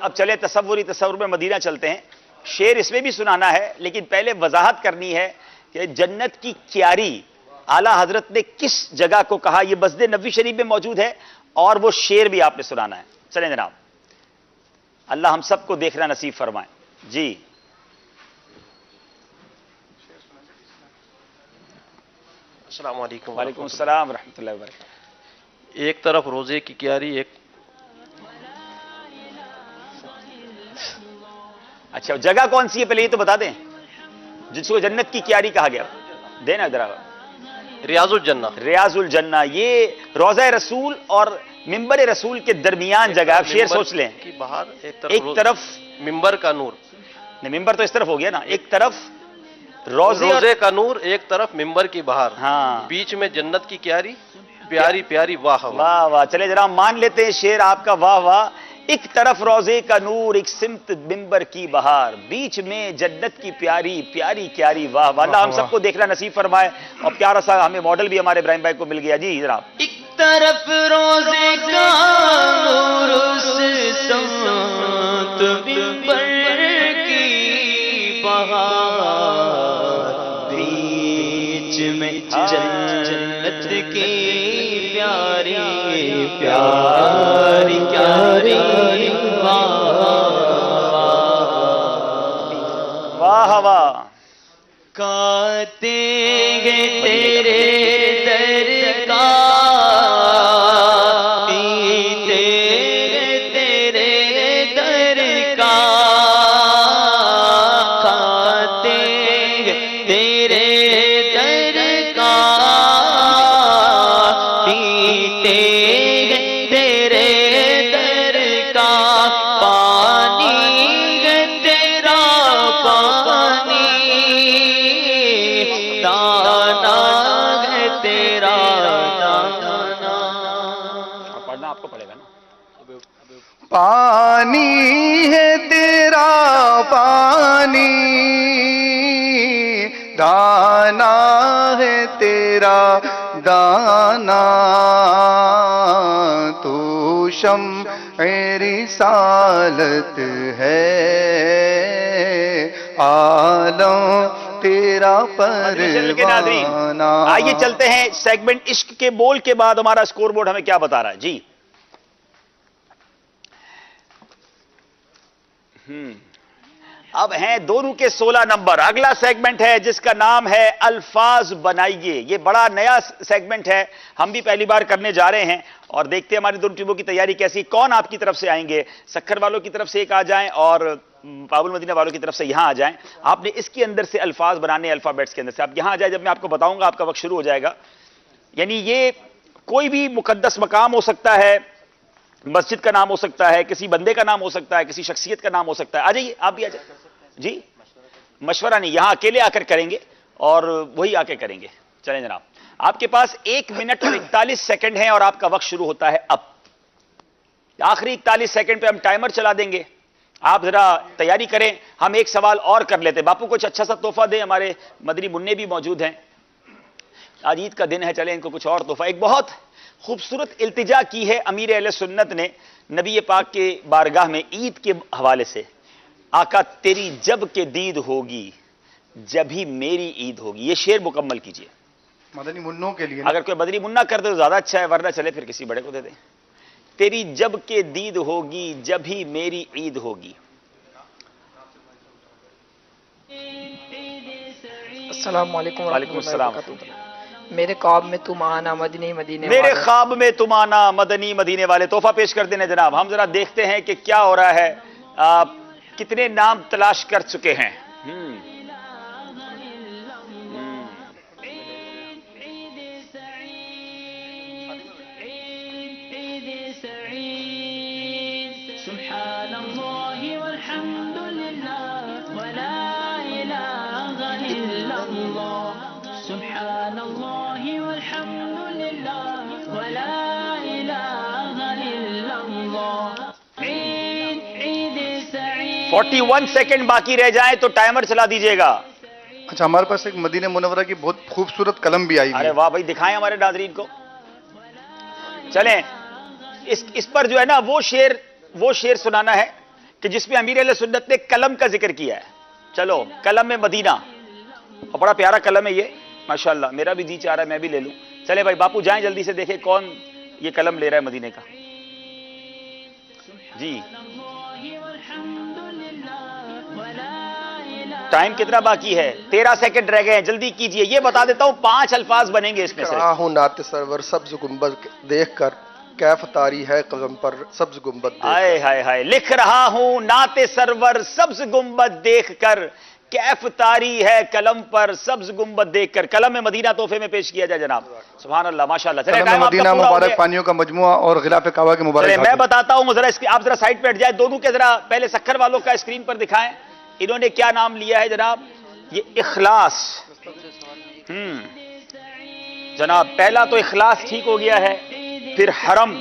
اب چلے تصور میں مدینہ چلتے ہیں. شعر اس میں بھی سنانا ہے، لیکن پہلے وضاحت کرنی ہے کہ جنت کی کیاری اعلیٰ حضرت نے کس جگہ کو کہا. یہ مسجد نبوی شریف میں موجود ہے اور وہ شعر بھی آپ نے سنانا ہے. چلیں جناب، اللہ ہم سب کو دیکھنا نصیب فرمائیں. جی السلام علیکم. وعلیکم السلام ورحمۃ اللہ وبرکاتہ. ایک طرف روزے کی کیاری، ایک اچھا جگہ کون سی ہے پہلے یہ تو بتا دیں، جس کو جنت کی کیاری کہا گیا. دینا ذرا. ریاض الجنہ. ریاض الجنہ یہ روضہ رسول اور ممبر رسول کے درمیان جگہ. آپ شعر سوچ لیں. کی بہار، ایک طرف ممبر کا نور. نہیں، ممبر تو اس طرف ہو گیا نا. ایک طرف روزے کا نور، ایک طرف ممبر کی بہار، ہاں بیچ میں جنت کی کیاری، پیاری پیاری واہ واہ. واہ واہ. چلے ذرا مان لیتے ہیں شعر آپ کا. واہ واہ. ایک طرف روزے کا نور، ایک سمت ممبر کی بہار، بیچ میں جنت کی پیاری پیاری پیاری واہ واہ. اللہ ہم سب کو دیکھنا نصیب فرمائے. اور پیارا سا ہمیں ماڈل بھی ہمارے ابراہیم بھائی کو مل گیا. جی جناب. ایک طرف روزے کا نور اس سمت ممبر کی بہار، بیچ میں جنت کی پیاری پیاری پیاری واہ واہ. گاتے گے تیرے در کا، پیتے گے تیرے در کا، کھاتے گے تیرے در کا، پیتے گے تیرے در کا، پانی گے تیرا پانی، دانا ہے تیرا دانا. پڑھنا آپ کو پڑے گا نا. پانی ہے تیرا پانی، دانا ہے تیرا دانا، تو شمع رسالت ہے، عالم تیرا پروانہ. آئیے چلتے ہیں سیگمنٹ عشق کے بول کے بعد ہمارا سکور بورڈ ہمیں کیا بتا رہا ہے. جی اب ہیں دونوں کے 16 نمبر. اگلا سیگمنٹ ہے جس کا نام ہے الفاظ بنائیے. یہ بڑا نیا سیگمنٹ ہے، ہم بھی پہلی بار کرنے جا رہے ہیں اور دیکھتے ہیں ہماری دونوں ٹیموں کی تیاری کیسی. کون آپ کی طرف سے آئیں گے؟ سکھر والوں کی طرف سے ایک آ جائیں اور پاول مدینہ والوں کی طرف سے یہاں آ جائیں. آپ نے اس کے اندر سے الفاظ بنانے، الفابیٹس کے اندر سے. آپ یہاں آ جائیں، جب میں آپ کو بتاؤں گا آپ کا وقت شروع ہو جائے گا. یعنی یہ کوئی بھی مقدس مقام ہو سکتا ہے، مسجد کا نام ہو سکتا ہے، کسی بندے کا نام ہو سکتا ہے، کسی شخصیت کا نام ہو سکتا ہے. آ جائیے، آپ بھی آ جائیں. جی مشورہ نہیں، یہاں اکیلے آ کر کریں گے اور وہی آ کے کریں گے. چلیں جناب، آپ کے پاس 1 منٹ اور 41 سیکنڈ ہیں اور آپ کا وقت شروع ہوتا ہے اب. آخری 41 سیکنڈ پہ ہم ٹائمر چلا دیں گے. آپ ذرا تیاری کریں. ہم ایک سوال اور کر لیتے. باپو کچھ اچھا سا تحفہ دیں. ہمارے مدنی منع بھی موجود ہیں. آج عید کا دن ہے، چلیں ان کو کچھ اور تحفہ. ایک بہت خوبصورت التجا کی ہے امیر اہل سنت نے نبی پاک کے بارگاہ میں عید کے حوالے سے. آقا تیری جب کہ دید ہوگی جب ہی میری عید ہوگی. یہ شعر مکمل کیجئے. مدنی منوں کے لیے اگر کوئی مدنی منع کر دے تو زیادہ اچھا ہے، ورنہ چلے پھر کسی بڑے کو دے دیں. تیری جب کہ دید ہوگی جب ہی میری عید ہوگی. السلام علیکم وعلیکم السلام. میرے خواب میں تم آنا مدنی مدینے میرے والے. خواب میں تم آنا مدنی مدینے والے. تحفہ پیش کر دینا جناب. ہم ذرا دیکھتے ہیں کہ کیا ہو رہا ہے. آپ کتنے نام تلاش کر چکے ہیں. سبحان اللہ والحمد للہ ولا الہ الا اللہ. سبحان اللہ والحمد للہ ولا الہ الا اللہ. عید عید سعید. 41 سیکنڈ باقی رہ جائیں تو ٹائمر چلا دیجئے گا. اچھا ہمارے پاس ایک مدینہ منورہ کی بہت خوبصورت قلم بھی آئی ہوئی ارے ہے. واہ بھائی دکھائیں ہمارے ناظرین کو. چلیں اس پر جو ہے نا وہ شعر سنانا ہے کہ جس میں امیر اہل سنت نے قلم کا ذکر کیا ہے. چلو قلم میں مدینہ, اور بڑا پیارا قلم ہے یہ ماشاءاللہ. میرا بھی جی چاہ رہا ہے میں بھی لے لوں. چلے بھائی باپو جائیں جلدی سے دیکھیں کون یہ قلم لے رہا ہے مدینے کا. جی ٹائم کتنا باقی ہے؟ 13 سیکنڈ رہ گئے ہیں. جلدی کیجئے. یہ بتا دیتا ہوں 5 الفاظ بنیں گے اس میں سے. ہوں نعت سرور سبز گنبد دیکھ کر کیف طاری ہے قلم پر سبز گنبد دیکھ کر. ہائے ہائے ہائے. لکھ رہا ہوں نعت سرور سبز گنبد دیکھ کر کیف طاری ہے قلم پر سبز گنبد دیکھ کر. قلم میں مدینہ تحفے میں پیش کیا جائے جناب. سبحان اللہ ماشاءاللہ. چلے قلم مدینہ مبارک پانیوں کا مجموعہ اور غلاف کعبہ کے مبارک. میں بتاتا ہوں آپ ذرا سائڈ پہ ہٹ جائیں. دونوں کے ذرا پہلے سکھر والوں کا اسکرین پر دکھائیں. انہوں نے کیا نام لیا ہے جناب؟ یہ اخلاص. جناب پہلا تو اخلاص ٹھیک ہو گیا ہے. پھر حرم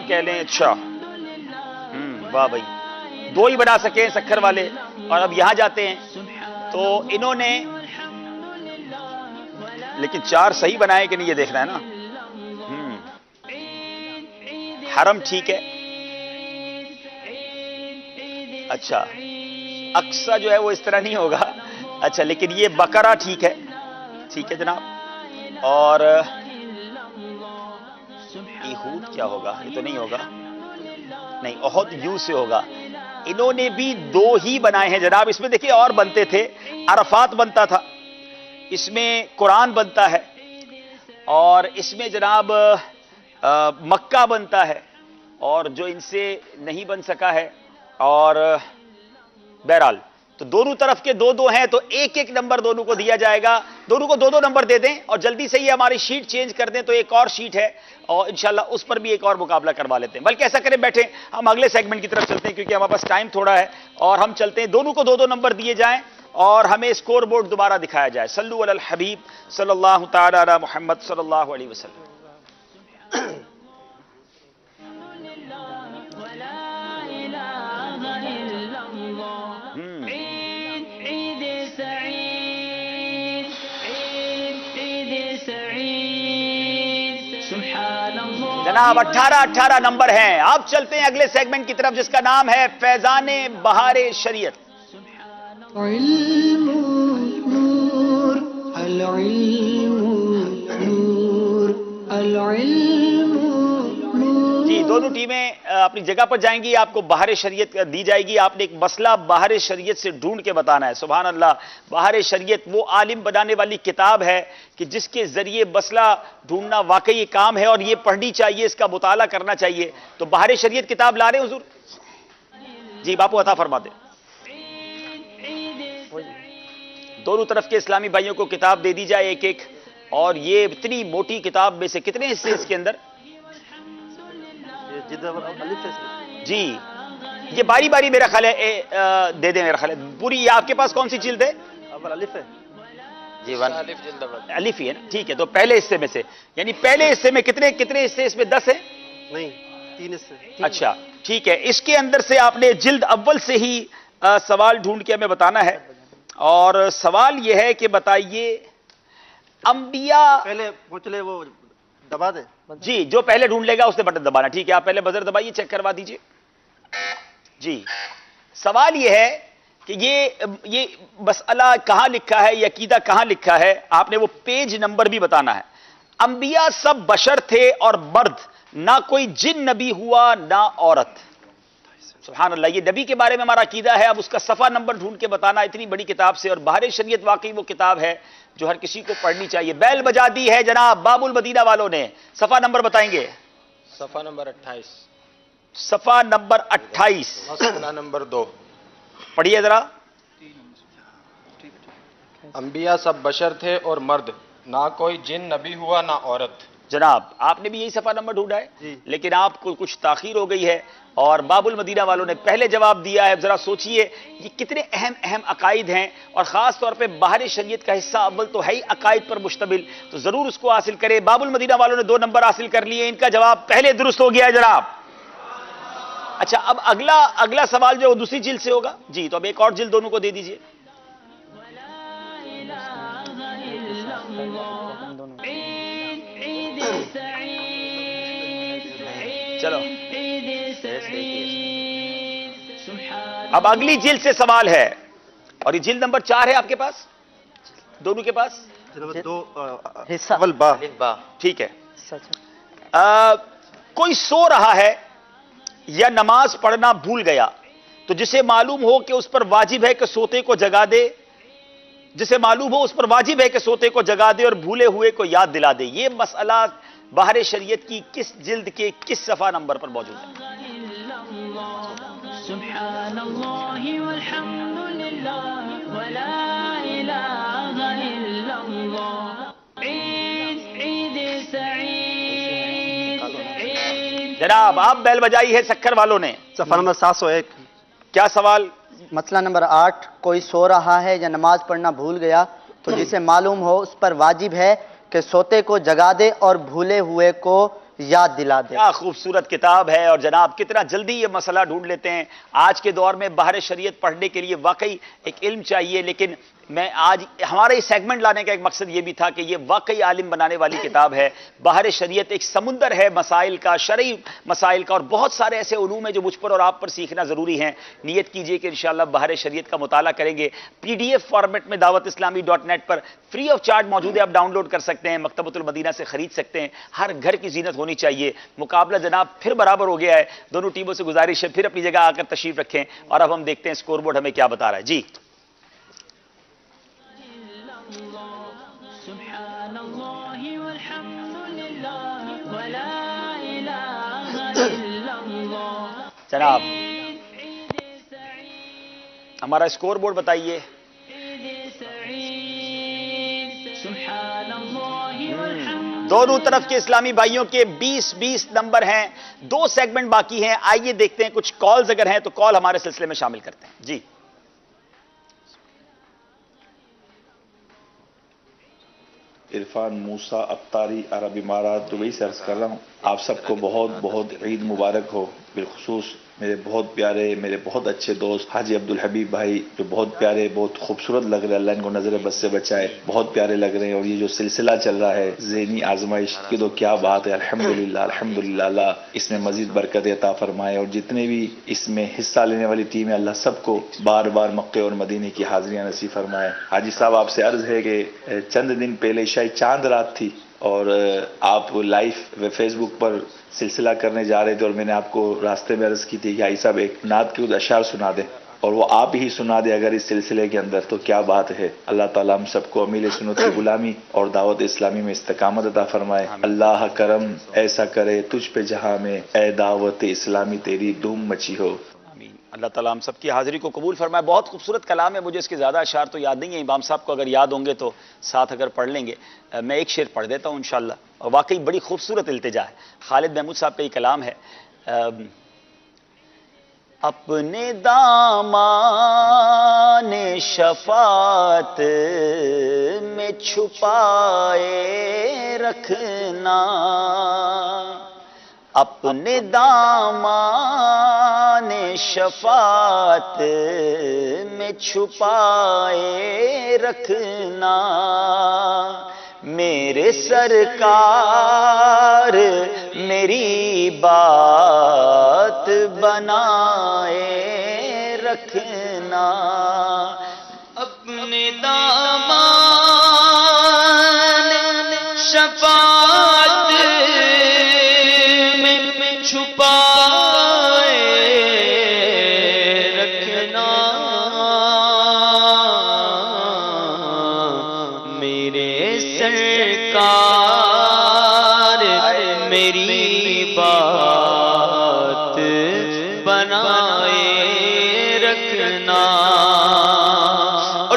کہہ لیں. اچھا واہ بھائی 2 ہی بنا سکے سکھر والے. اور اب یہاں جاتے ہیں تو انہوں نے لیکن 4 صحیح بنائے کہ نہیں یہ دیکھنا ہے نا. حرم ٹھیک ہے. اچھا اقصا جو ہے وہ اس طرح نہیں ہوگا. اچھا لیکن یہ بقرہ ٹھیک ہے. ٹھیک ہے جناب. اور ایہود کیا ہوگا؟ یہ تو نہیں ہوگا. نہیں احد یو سے ہوگا. انہوں نے بھی 2 ہی بنائے ہیں جناب. اس میں دیکھیں اور بنتے تھے. عرفات بنتا تھا, اس میں قرآن بنتا ہے, اور اس میں جناب مکہ بنتا ہے, اور جو ان سے نہیں بن سکا ہے. اور بہرحال تو دونوں طرف کے 2 ہیں تو 1 نمبر دونوں کو دیا جائے گا. دونوں کو 2 نمبر دے دیں اور جلدی سے یہ ہماری شیٹ چینج کر دیں تو ایک اور شیٹ ہے اور انشاءاللہ اس پر بھی ایک اور مقابلہ کروا لیتے ہیں. بلکہ ایسا کریں بیٹھیں ہم اگلے سیگمنٹ کی طرف چلتے ہیں کیونکہ ہمارے پاس ٹائم تھوڑا ہے اور ہم چلتے ہیں. دونوں کو 2 نمبر دیے جائیں اور ہمیں اسکور بورڈ دوبارہ دکھایا جائے. صلو علی الحبیب صلی اللہ تعالی علی محمد صلی اللہ علیہ وسلم. جناب 18 نمبر ہیں. آپ چلتے ہیں اگلے سیگمنٹ کی طرف جس کا نام ہے فیضان بہار شریعت. علم نور العلم نور العلم نور. جی دونوں ٹیمیں اپنی جگہ پر جائیں گی. آپ کو بہار شریعت دی جائے گی. آپ نے ایک مسئلہ بہار شریعت سے ڈھونڈ کے بتانا ہے. سبحان اللہ. بہار شریعت وہ عالم بنانے والی کتاب ہے کہ جس کے ذریعے مسئلہ ڈھونڈنا واقعی یہ کام ہے اور یہ پڑھنی چاہیے, اس کا مطالعہ کرنا چاہیے. تو بہار شریعت کتاب لا رہے ہیں حضور؟ جی باپو عطا فرما دیں. دونوں طرف کے اسلامی بھائیوں کو کتاب دے دی جائے ایک. اور یہ اتنی موٹی کتاب میں سے کتنے حصے اس کے اندر؟ جی یہ باری باری میرا خیال ہے دے دیں. میرا خیال ہے پوری. یہ آپ کے پاس کون سی جلد ہے؟ الف ہے جی الف ہی ہے نا. ٹھیک ہے تو پہلے حصے میں سے یعنی پہلے حصے میں کتنے حصے اس میں 10 ہیں؟ نہیں 3 حصے. اچھا ٹھیک ہے. اس کے اندر سے آپ نے جلد اول سے ہی سوال ڈھونڈ کے ہمیں بتانا ہے. اور سوال یہ ہے کہ بتائیے انبیاء پہلے پوچھ لے وہ دبا دیں. جی جو پہلے ڈھونڈ لے گا اس نے بٹن دبانا. ٹھیک ہے آپ پہلے بزر دبائیے چیک کروا دیجئے. جی سوال یہ ہے کہ یہ مسئلہ کہاں لکھا ہے, یہ عقیدہ کہاں لکھا ہے. آپ نے وہ پیج نمبر بھی بتانا ہے. انبیاء سب بشر تھے اور مرد, نہ کوئی جن نبی ہوا نہ عورت. سبحان اللہ. یہ نبی کے بارے میں ہمارا عقیدہ ہے. اب اس کا صفحہ نمبر ڈھونڈ کے بتانا اتنی بڑی کتاب سے. اور بہار شریعت واقعی وہ کتاب ہے جو ہر کسی کو پڑھنی چاہیے. بیل بجا دی ہے جناب باب المدینہ والوں نے. صفحہ نمبر بتائیں گے؟ صفحہ نمبر 28. صفحہ نمبر 28. مسئلہ نمبر 2. پڑھیے ذرا. انبیاء سب بشر تھے اور مرد، نہ کوئی جن نبی ہوا نہ عورت. جناب آپ نے بھی یہی صفحہ نمبر ڈھونڈا ہے لیکن آپ کو کچھ تاخیر ہو گئی ہے اور باب المدینہ والوں نے پہلے جواب دیا ہے. ذرا سوچئے یہ کتنے اہم عقائد ہیں اور خاص طور پہ بہار شریعت کا حصہ اول تو ہے ہی عقائد پر مشتمل، تو ضرور اس کو حاصل کرے. باب المدینہ والوں نے 2 نمبر حاصل کر لیے. ان کا جواب پہلے درست ہو گیا ہے جناب. اچھا اب اگلا سوال جو دوسری جلد سے ہوگا. جی تو اب ایک اور جلد دونوں کو دے دیجئے. چلو اب اگلی جلد سے سوال ہے اور یہ جلد نمبر 4 ہے آپ کے پاس دونوں کے پاس. ٹھیک ہے. کوئی سو رہا ہے یا نماز پڑھنا بھول گیا تو جسے معلوم ہو کہ اس پر واجب ہے کہ سوتے کو جگا دے، جسے معلوم ہو اس پر واجب ہے کہ سوتے کو جگا دے اور بھولے ہوئے کو یاد دلا دے. یہ مسئلہ بہار شریعت کی کس جلد کے کس صفحہ نمبر پر موجود ہے؟ سبحان اللہ والحمد للہ ولا الہ الا اللہ. عید سعید. جناب آپ بیل بجائی ہے سکھر والوں نے. صفحہ نمبر 701. کیا سوال؟ مسئلہ نمبر 8. کوئی سو رہا ہے یا نماز پڑھنا بھول گیا تو جسے معلوم ہو اس پر واجب ہے کہ سوتے کو جگا دے اور بھولے ہوئے کو یاد دلا دے. کیا خوبصورت کتاب ہے اور جناب کتنا جلدی یہ مسئلہ ڈھونڈ لیتے ہیں. آج کے دور میں بہار شریعت پڑھنے کے لیے واقعی ایک علم چاہیے، لیکن میں آج ہمارے سیگمنٹ لانے کا ایک مقصد یہ بھی تھا کہ یہ واقعی عالم بنانے والی کتاب ہے. بہار شریعت ایک سمندر ہے مسائل کا، شرعی مسائل کا، اور بہت سارے ایسے علوم ہیں جو مجھ پر اور آپ پر سیکھنا ضروری ہیں. نیت کیجئے کہ انشاءاللہ بہار شریعت کا مطالعہ کریں گے. PDF فارمیٹ میں dawatIslami.net per free of charge موجود ہے. آپ ڈاؤن لوڈ کر سکتے ہیں، مکتبۃ المدینہ سے خرید سکتے ہیں. ہر گھر کی زینت ہونی چاہیے. مقابلہ جناب پھر برابر ہو گیا ہے. دونوں ٹیموں سے گزارش ہے پھر اپنی جگہ آ کر تشریف رکھیں اور اب ہم دیکھتے ہیں اسکور بورڈ ہمیں کیا بتا رہا ہے. جی سبحان اللہ والحمد للہ ولا الہ الا اللہ. جناب ہمارا اسکور بورڈ بتائیے. سبحان اللہ والحمد. دونوں طرف کے اسلامی بھائیوں کے 20-20 نمبر ہیں. 2 سیگمنٹ باقی ہیں. آئیے دیکھتے ہیں کچھ کالز اگر ہیں تو کال ہمارے سلسلے میں شامل کرتے ہیں. جی عرفان موسیٰ ابتاری عرب امارات دبئی سے عرض کر رہا ہوں. آپ سب کو بہت بہت عید مبارک ہو. بالخصوص میرے بہت پیارے میرے بہت اچھے دوست حاجی عبدالحبیب بھائی جو بہت پیارے بہت خوبصورت لگ رہے ہیں. اللہ ان کو نظر بد سے بچائے. بہت پیارے لگ رہے ہیں. اور یہ جو سلسلہ چل رہا ہے ذہنی آزمائش کی تو کیا بات ہے. الحمدللہ الحمدللہ. اللہ اس میں مزید برکت عطا فرمائے اور جتنے بھی اس میں حصہ لینے والی ٹیم ہے اللہ سب کو بار بار مکے اور مدینے کی حاضریاں نصیب فرمائے. حاجی صاحب آپ سے عرض ہے کہ چند دن پہلے شاید چاند رات تھی اور آپ لائیو فیس بک پر سلسلہ کرنے جا رہے تھے اور میں نے آپ کو راستے میں عرض کی تھی کہ آئی صاحب ایک نعت کے کچھ اشعار سنا دیں اور وہ آپ ہی سنا دیں اگر اس سلسلے کے اندر تو کیا بات ہے. اللہ تعالیٰ ہم سب کو امیل سنت کی غلامی اور دعوت اسلامی میں استقامت عطا فرمائے. اللہ کرم ایسا کرے تجھ پہ جہاں میں اے دعوت اسلامی تیری دھوم مچی ہو. اللہ تعالیٰ ہم سب کی حاضری کو قبول فرمائے. بہت خوبصورت کلام ہے. مجھے اس کے زیادہ اشعار تو یاد نہیں ہیں. امام صاحب کو اگر یاد ہوں گے تو ساتھ اگر پڑھ لیں گے. میں ایک شعر پڑھ دیتا ہوں انشاءاللہ. اور واقعی بڑی خوبصورت التجا ہے. خالد محمود صاحب کا یہ کلام ہے. اپنے دامان شفاعت میں چھپائے رکھنا، اپنے دامان شفاعت میں چھپائے رکھنا، میرے سرکار میری بات بنائے رکھنا، اپنے دامان شفاعت میں چھپائے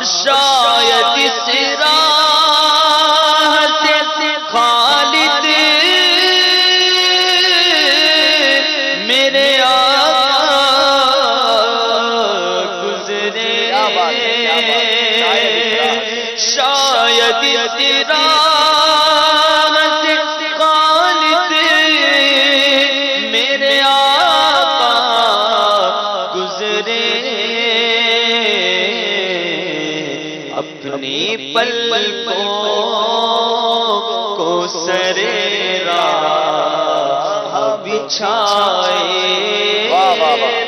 شاید اس راہ سے خالد میرے گزرے، شاید اس راہ سے خالد میرے آقا گزرے، اپنی پلکوں کو سرے راہ بچھائے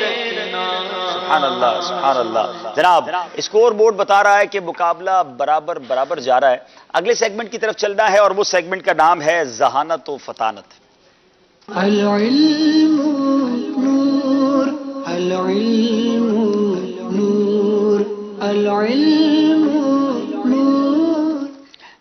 رکھنا۔ سبحان اللہ سبحان اللہ۔ جناب اسکور بورڈ بتا رہا ہے کہ مقابلہ برابر جا رہا ہے۔ اگلے سیگمنٹ کی طرف چلنا ہے اور وہ سیگمنٹ کا نام ہے ذہانت و فطانت۔ العلم نور، العلم نور، العلم نور۔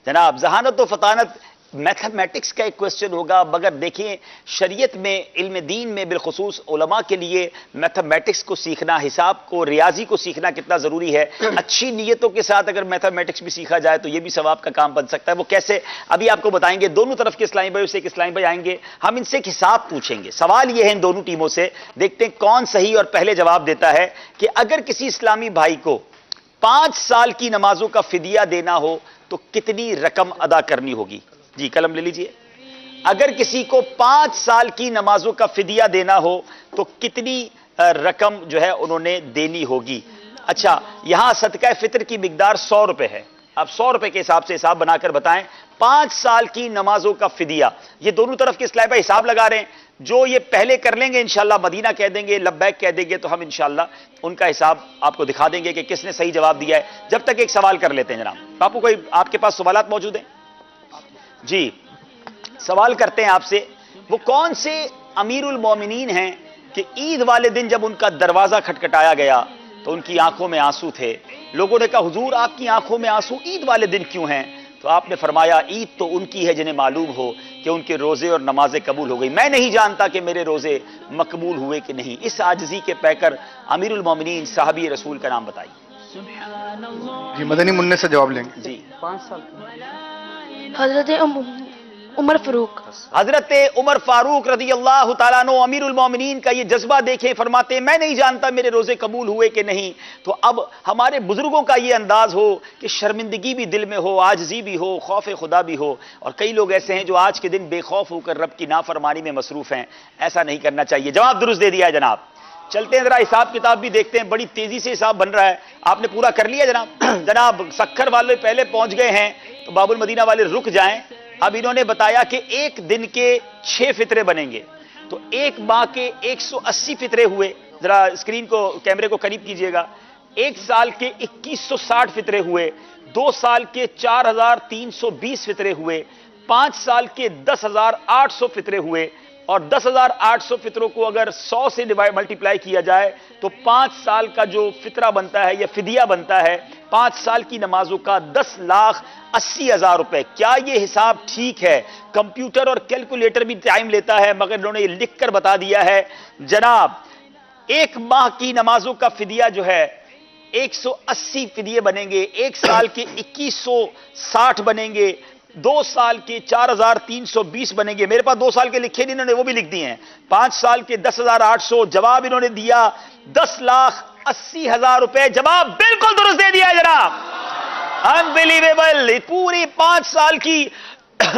جناب ذہانت و فطانت میتھمیٹکس کا ایک کوشچن ہوگا، مگر دیکھیں شریعت میں، علم دین میں بالخصوص علماء کے لیے میتھمیٹکس کو سیکھنا، حساب کو، ریاضی کو سیکھنا کتنا ضروری ہے۔ اچھی نیتوں کے ساتھ اگر میتھمیٹکس بھی سیکھا جائے تو یہ بھی ثواب کا کام بن سکتا ہے۔ وہ کیسے ابھی آپ کو بتائیں گے۔ دونوں طرف کے اسلامی بھائی سے ایک اسلامی بھائی آئیں گے، ہم ان سے ایک حساب پوچھیں گے۔ سوال یہ ہے ان دونوں ٹیموں سے، دیکھتے ہیں کون صحیح اور پہلے جواب دیتا ہے کہ اگر کسی اسلامی بھائی کو 5 سال کی نمازوں کا فدیہ دینا ہو تو کتنی رقم ادا کرنی ہوگی؟ جی قلم لے لیجئے۔ اگر کسی کو 5 سال کی نمازوں کا فدیہ دینا ہو تو کتنی رقم جو ہے انہوں نے دینی ہوگی؟ اچھا یہاں صدقہ فطر کی مقدار 100 روپے ہے۔ آپ 100 روپے کے حساب سے حساب بنا کر بتائیں 5 سال کی نمازوں کا فدیہ۔ یہ دونوں طرف کے اسلامی بھائی حساب لگا رہے ہیں، جو یہ پہلے کر لیں گے انشاءاللہ مدینہ کہہ دیں گے، لبیک کہہ دیں گے، تو ہم انشاءاللہ ان کا حساب آپ کو دکھا دیں گے کہ کس نے صحیح جواب دیا ہے۔ جب تک ایک سوال کر لیتے ہیں جناب۔ باپو کوئی آپ کے پاس سوالات موجود ہیں؟ جی سوال کرتے ہیں آپ سے، وہ کون سے امیر المومنین ہیں کہ عید والے دن جب ان کا دروازہ کھٹکھٹایا گیا تو ان کی آنکھوں میں آنسو تھے؟ لوگوں نے کہا حضور آپ کی آنکھوں میں آنسو عید والے دن کیوں ہیں؟ تو آپ نے فرمایا عید تو ان کی ہے جنہیں معلوم ہو کہ ان کے روزے اور نمازیں قبول ہو گئی، میں نہیں جانتا کہ میرے روزے مقبول ہوئے کہ نہیں۔ اس عاجزی کے پیکر امیر المومنین صحابی رسول کا نام بتائیے۔ جی مدنی منع سے جواب لیں گے۔ جی 5 سال حضرت عمر فاروق۔ حضرت عمر فاروق رضی اللہ تعالیٰ عنہ امیر المومنین کا یہ جذبہ دیکھیں، فرماتے ہیں میں نہیں جانتا میرے روزے قبول ہوئے کہ نہیں۔ تو اب ہمارے بزرگوں کا یہ انداز ہو کہ شرمندگی بھی دل میں ہو، عاجزی بھی ہو، خوف خدا بھی ہو، اور کئی لوگ ایسے ہیں جو آج کے دن بے خوف ہو کر رب کی نافرمانی میں مصروف ہیں، ایسا نہیں کرنا چاہیے۔ جواب درست دے دیا ہے جناب۔ چلتے ہیں ذرا حساب کتاب بھی دیکھتے ہیں، بڑی تیزی سے حساب بن رہا ہے۔ آپ نے پورا کر لیا جناب؟ جناب سکھر والے پہلے پہنچ گئے ہیں تو باب المدینہ والے رک جائیں۔ اب انہوں نے بتایا کہ ایک دن کے 6 فطرے بنیں گے، تو ایک ماہ کے 180 فطرے ہوئے، ذرا اسکرین کو کیمرے کو قریب کیجئے گا۔ ایک سال کے 2160 فطرے ہوئے، 2 سال کے 4320 فطرے ہوئے، 5 سال کے 10800 فطرے ہوئے، اور 10800 فطروں کو اگر 100 سے ملٹیپلائی کیا جائے تو 5 سال کا جو فطرہ بنتا ہے یا فدیہ بنتا ہے 5 سال کی نمازوں کا 10,80,000 روپے۔ کیا یہ حساب ٹھیک ہے؟ کمپیوٹر اور کیلکولیٹر بھی ٹائم لیتا ہے، مگر انہوں نے یہ لکھ کر بتا دیا ہے جناب ایک ماہ کی نمازوں کا فدیہ جو ہے 180 فدیے بنیں گے، 1 سال کے 2160 بنیں گے، 2 سال کے 4320 بنیں گے۔ میرے پاس 2 سال کے لکھے نہیں، انہوں نے وہ بھی لکھ دیے ہیں۔ 5 سال کے 10,800، جواب انہوں نے دیا 10,80,000 روپے۔ جواب بالکل درست دے دیا ہے جناب، انبیلیویبل۔ پوری 5 سال کی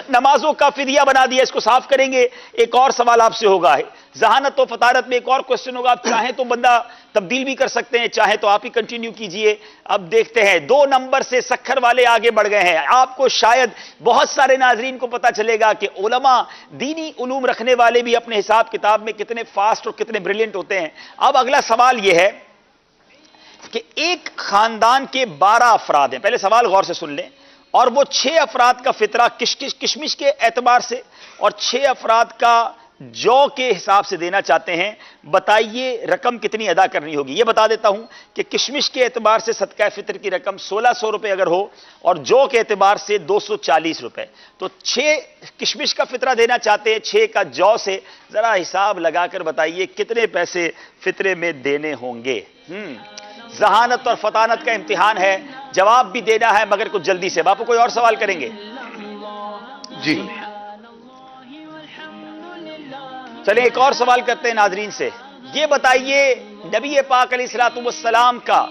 نمازوں کا فدیہ بنا دیا۔ اس کو صاف کریں گے۔ ایک اور سوال آپ سے ہوگا، ذہانت و فطارت میں ایک اور کوسچن ہوگا، آپ چاہیں تو بندہ تبدیل بھی کر سکتے ہیں، چاہیں تو آپ ہی کنٹینیو کیجئے۔ اب دیکھتے ہیں 2 نمبر سے سکھر والے آگے بڑھ گئے ہیں۔ آپ کو شاید بہت سارے ناظرین کو پتا چلے گا کہ علماء، دینی علوم رکھنے والے بھی اپنے حساب کتاب میں کتنے فاسٹ اور کتنے بریلینٹ ہوتے ہیں۔ اب اگلا سوال یہ ہے کہ ایک خاندان کے 12 افراد ہیں، پہلے سوال غور سے سن لیں، اور وہ 6 افراد کا فطرہ کشمش کے اعتبار سے اور 6 افراد کا جو کے حساب سے دینا چاہتے ہیں۔ بتائیے رقم کتنی ادا کرنی ہوگی؟ یہ بتا دیتا ہوں کہ کشمش کے اعتبار سے صدقہ فطر کی رقم 1600 روپے اگر ہو اور جو کے اعتبار سے 240 روپے، تو 6 کشمش کا فطرہ دینا چاہتے ہیں، 6 کا جو سے، ذرا حساب لگا کر بتائیے کتنے پیسے فطرے میں دینے ہوں گے۔ ذہانت اور فطانت کا امتحان ہے، جواب بھی دینا ہے مگر کچھ جلدی سے. باپو کوئی اور سوال کریں گے؟ جی چلیں ایک اور سوال کرتے ہیں ناظرین سے. یہ بتائیے نبی پاک علیہ الصلوۃ والسلام کا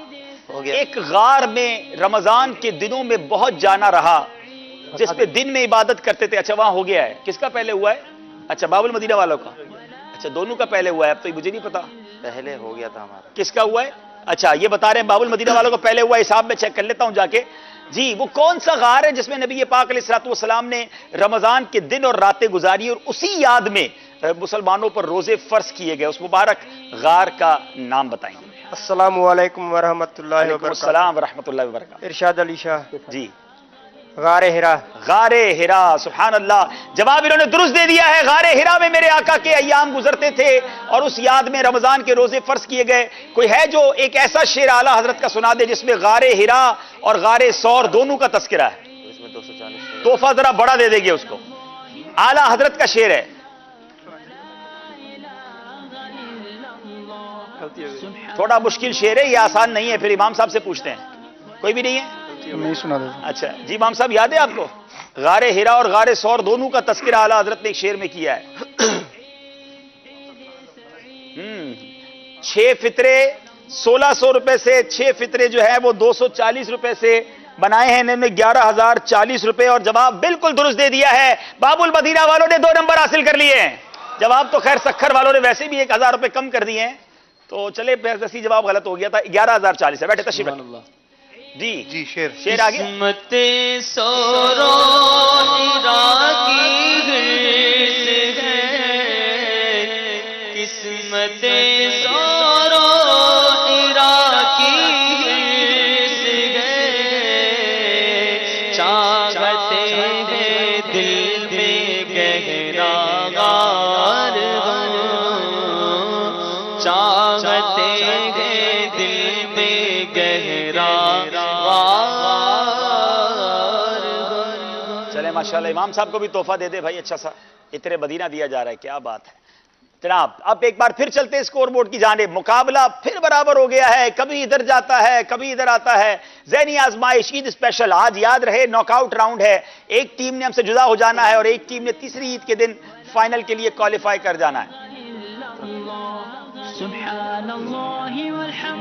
ایک غار میں رمضان کے دنوں میں بہت جانا رہا جس پہ دن میں عبادت کرتے تھے. اچھا وہاں ہو گیا ہے. کس کا پہلے ہوا ہے؟ اچھا باب المدینہ والوں کا. اچھا دونوں کا پہلے ہوا ہے. اب تو مجھے نہیں پتا پہلے ہو گیا تھا ہمارا. کس کا ہوا ہے. اچھا یہ بتا رہے ہیں باب المدینہ والوں کو پہلے ہوا ہے. حساب میں چیک کر لیتا ہوں جا کے. جی وہ کون سا غار ہے جس میں نبی پاک علیہ الصلوۃ والسلام نے رمضان کے دن اور راتیں گزاری اور اسی یاد میں مسلمانوں پر روزے فرض کیے گئے؟ اس مبارک غار کا نام بتائیں گے. السلام علیکم ورحمۃ اللہ وبرکاتہ. السلام ورحمۃ اللہ وبرکاتہ. ارشاد علی شاہ. جی غار ہرا. غار ہرا. سبحان اللہ. جواب انہوں نے درست دے دیا ہے. غار ہرا میں میرے آقا کے ایام گزرتے تھے اور اس یاد میں رمضان کے روزے فرض کیے گئے. کوئی ہے جو ایک ایسا شعر اعلیٰ حضرت کا سنا دے جس میں غار ہرا اور غار ثور دونوں کا تذکرہ ہے؟ اس میں 240 تحفہ ذرا بڑا دے دیں گے اس کو. اعلیٰ حضرت کا شعر ہے. تھوڑا مشکل شعر ہے یہ، آسان نہیں ہے. پھر امام صاحب سے پوچھتے ہیں. کوئی بھی نہیں ہے؟ میں سنا دیتا ہوں. اچھا جی امام صاحب یاد ہے آپ کو؟ غار ہرا اور غار ثور دونوں کا تذکرہ اعلیٰ حضرت نے ایک شعر میں کیا ہے. 6 فطرے 1600 روپے سے، 6 فطرے جو ہے وہ 240 روپے سے بنائے ہیں انہوں نے 11,040 روپے. اور جواب بالکل درست دے دیا ہے. باب المدینہ والوں نے 2 نمبر حاصل کر لیے ہیں. جواب تو خیر سکھر والوں نے ویسے بھی 1,000 روپے کم کر دیے ہیں تو چلے ویسی جواب غلط ہو گیا تھا. 11,040 ہے. بیٹھے تشریف رکھیں. جی جی شعر شعر آگے. قسمت سورو ہیرا کی گرز ہے، قسمت سورو ہیرا کی گرز ہے، چاہت ہے دل میں گہرا غار، چاہت ہے دل میں گہرا. چلے ماشاءاللہ امام صاحب کو بھی تحفہ دے دے بھائی. اچھا سا اتنے مدینہ دیا جا رہا ہے. کیا بات ہے جناب. اب ایک بار پھر چلتے اسکور بورڈ کی جانب. مقابلہ پھر برابر ہو گیا ہے. کبھی ادھر جاتا ہے کبھی ادھر آتا ہے. ذہنی آزمائش عید اسپیشل. آج یاد رہے ناک آؤٹ راؤنڈ ہے. ایک ٹیم نے ہم سے جدا ہو جانا ہے اور ایک ٹیم نے تیسری عید کے دن فائنل کے لیے کوالیفائی کر جانا ہے.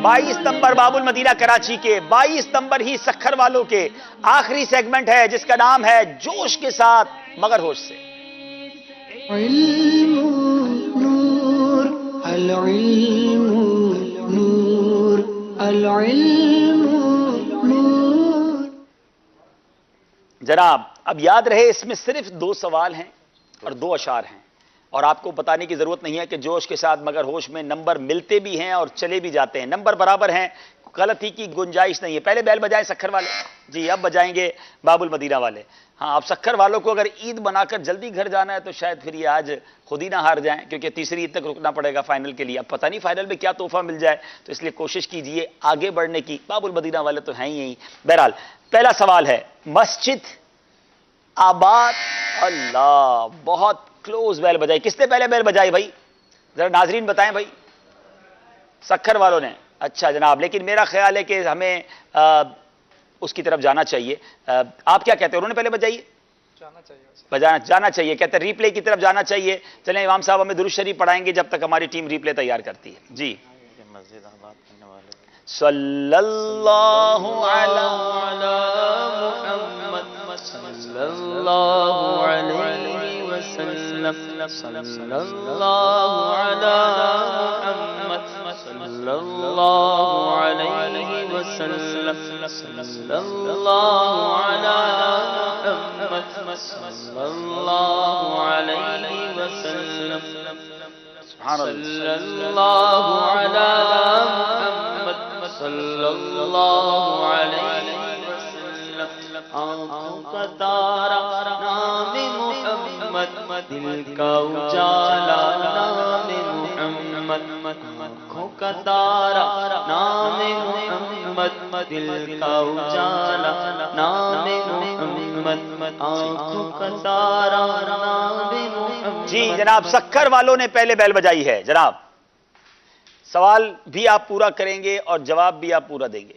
22 ستمبر باب المدینہ کراچی کے، 22 ستمبر ہی سکھر والوں کے آخری سیگمنٹ ہے جس کا نام ہے جوش کے ساتھ مگر ہوش سے. علم نور العلم نور العلم نور. جناب اب یاد رہے اس میں صرف 2 سوال ہیں اور 2 اشعار ہیں اور آپ کو بتانے کی ضرورت نہیں ہے کہ جوش کے ساتھ مگر ہوش میں نمبر ملتے بھی ہیں اور چلے بھی جاتے ہیں. نمبر برابر ہیں، غلطی کی گنجائش نہیں ہے. پہلے بیل بجائیں سکھر والے. جی اب بجائیں گے باب المدینہ والے. ہاں اب سکھر والوں کو اگر عید بنا کر جلدی گھر جانا ہے تو شاید پھر یہ آج خود ہی نہ ہار جائیں کیونکہ تیسری عید تک رکنا پڑے گا فائنل کے لیے. اب پتہ نہیں فائنل میں کیا تحفہ مل جائے تو اس لیے کوشش کیجئے آگے بڑھنے کی. باب المدینہ والے تو ہیں ہی یہی. بہرحال پہلا سوال ہے مسجد آباد. اللہ بہت کلوز بیل بجائی. کس نے پہلے بیل بجائی بھائی؟ ذرا ناظرین بتائیں بھائی. سکھر والوں نے. اچھا جناب لیکن میرا خیال ہے کہ ہمیں اس کی طرف جانا چاہیے. آپ کیا کہتے ہیں؟ انہوں نے پہلے بجائی؟ جانا چاہیے کہتے ہیں ریپلے کی طرف جانا چاہیے. چلیں امام صاحب ہمیں درود شریف پڑھائیں گے جب تک ہماری ٹیم ریپلے تیار کرتی ہے. جی مسجد آباد کرنے والے صلی اللہ علی محمد صلی اللہ علیہ وسلم صلی اللہ علی محمد صلی اللہ علیہ وسلم صلی اللہ علی محمد صلی اللہ علیہ وسلم صلی اللہ علی محمد صلی اللہ علیہ وسلم. آنکھوں کا تارا نام محمد، دل کا اجالا نام محمد. آنکھوں کا تارا نام محمد، دل کا اجالا نام محمد. آنکھوں کا تارا نام محمد. جی جناب سکھر والوں نے پہلے بیل بجائی ہے. جناب سوال بھی آپ پورا کریں گے اور جواب بھی آپ پورا دیں گے.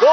2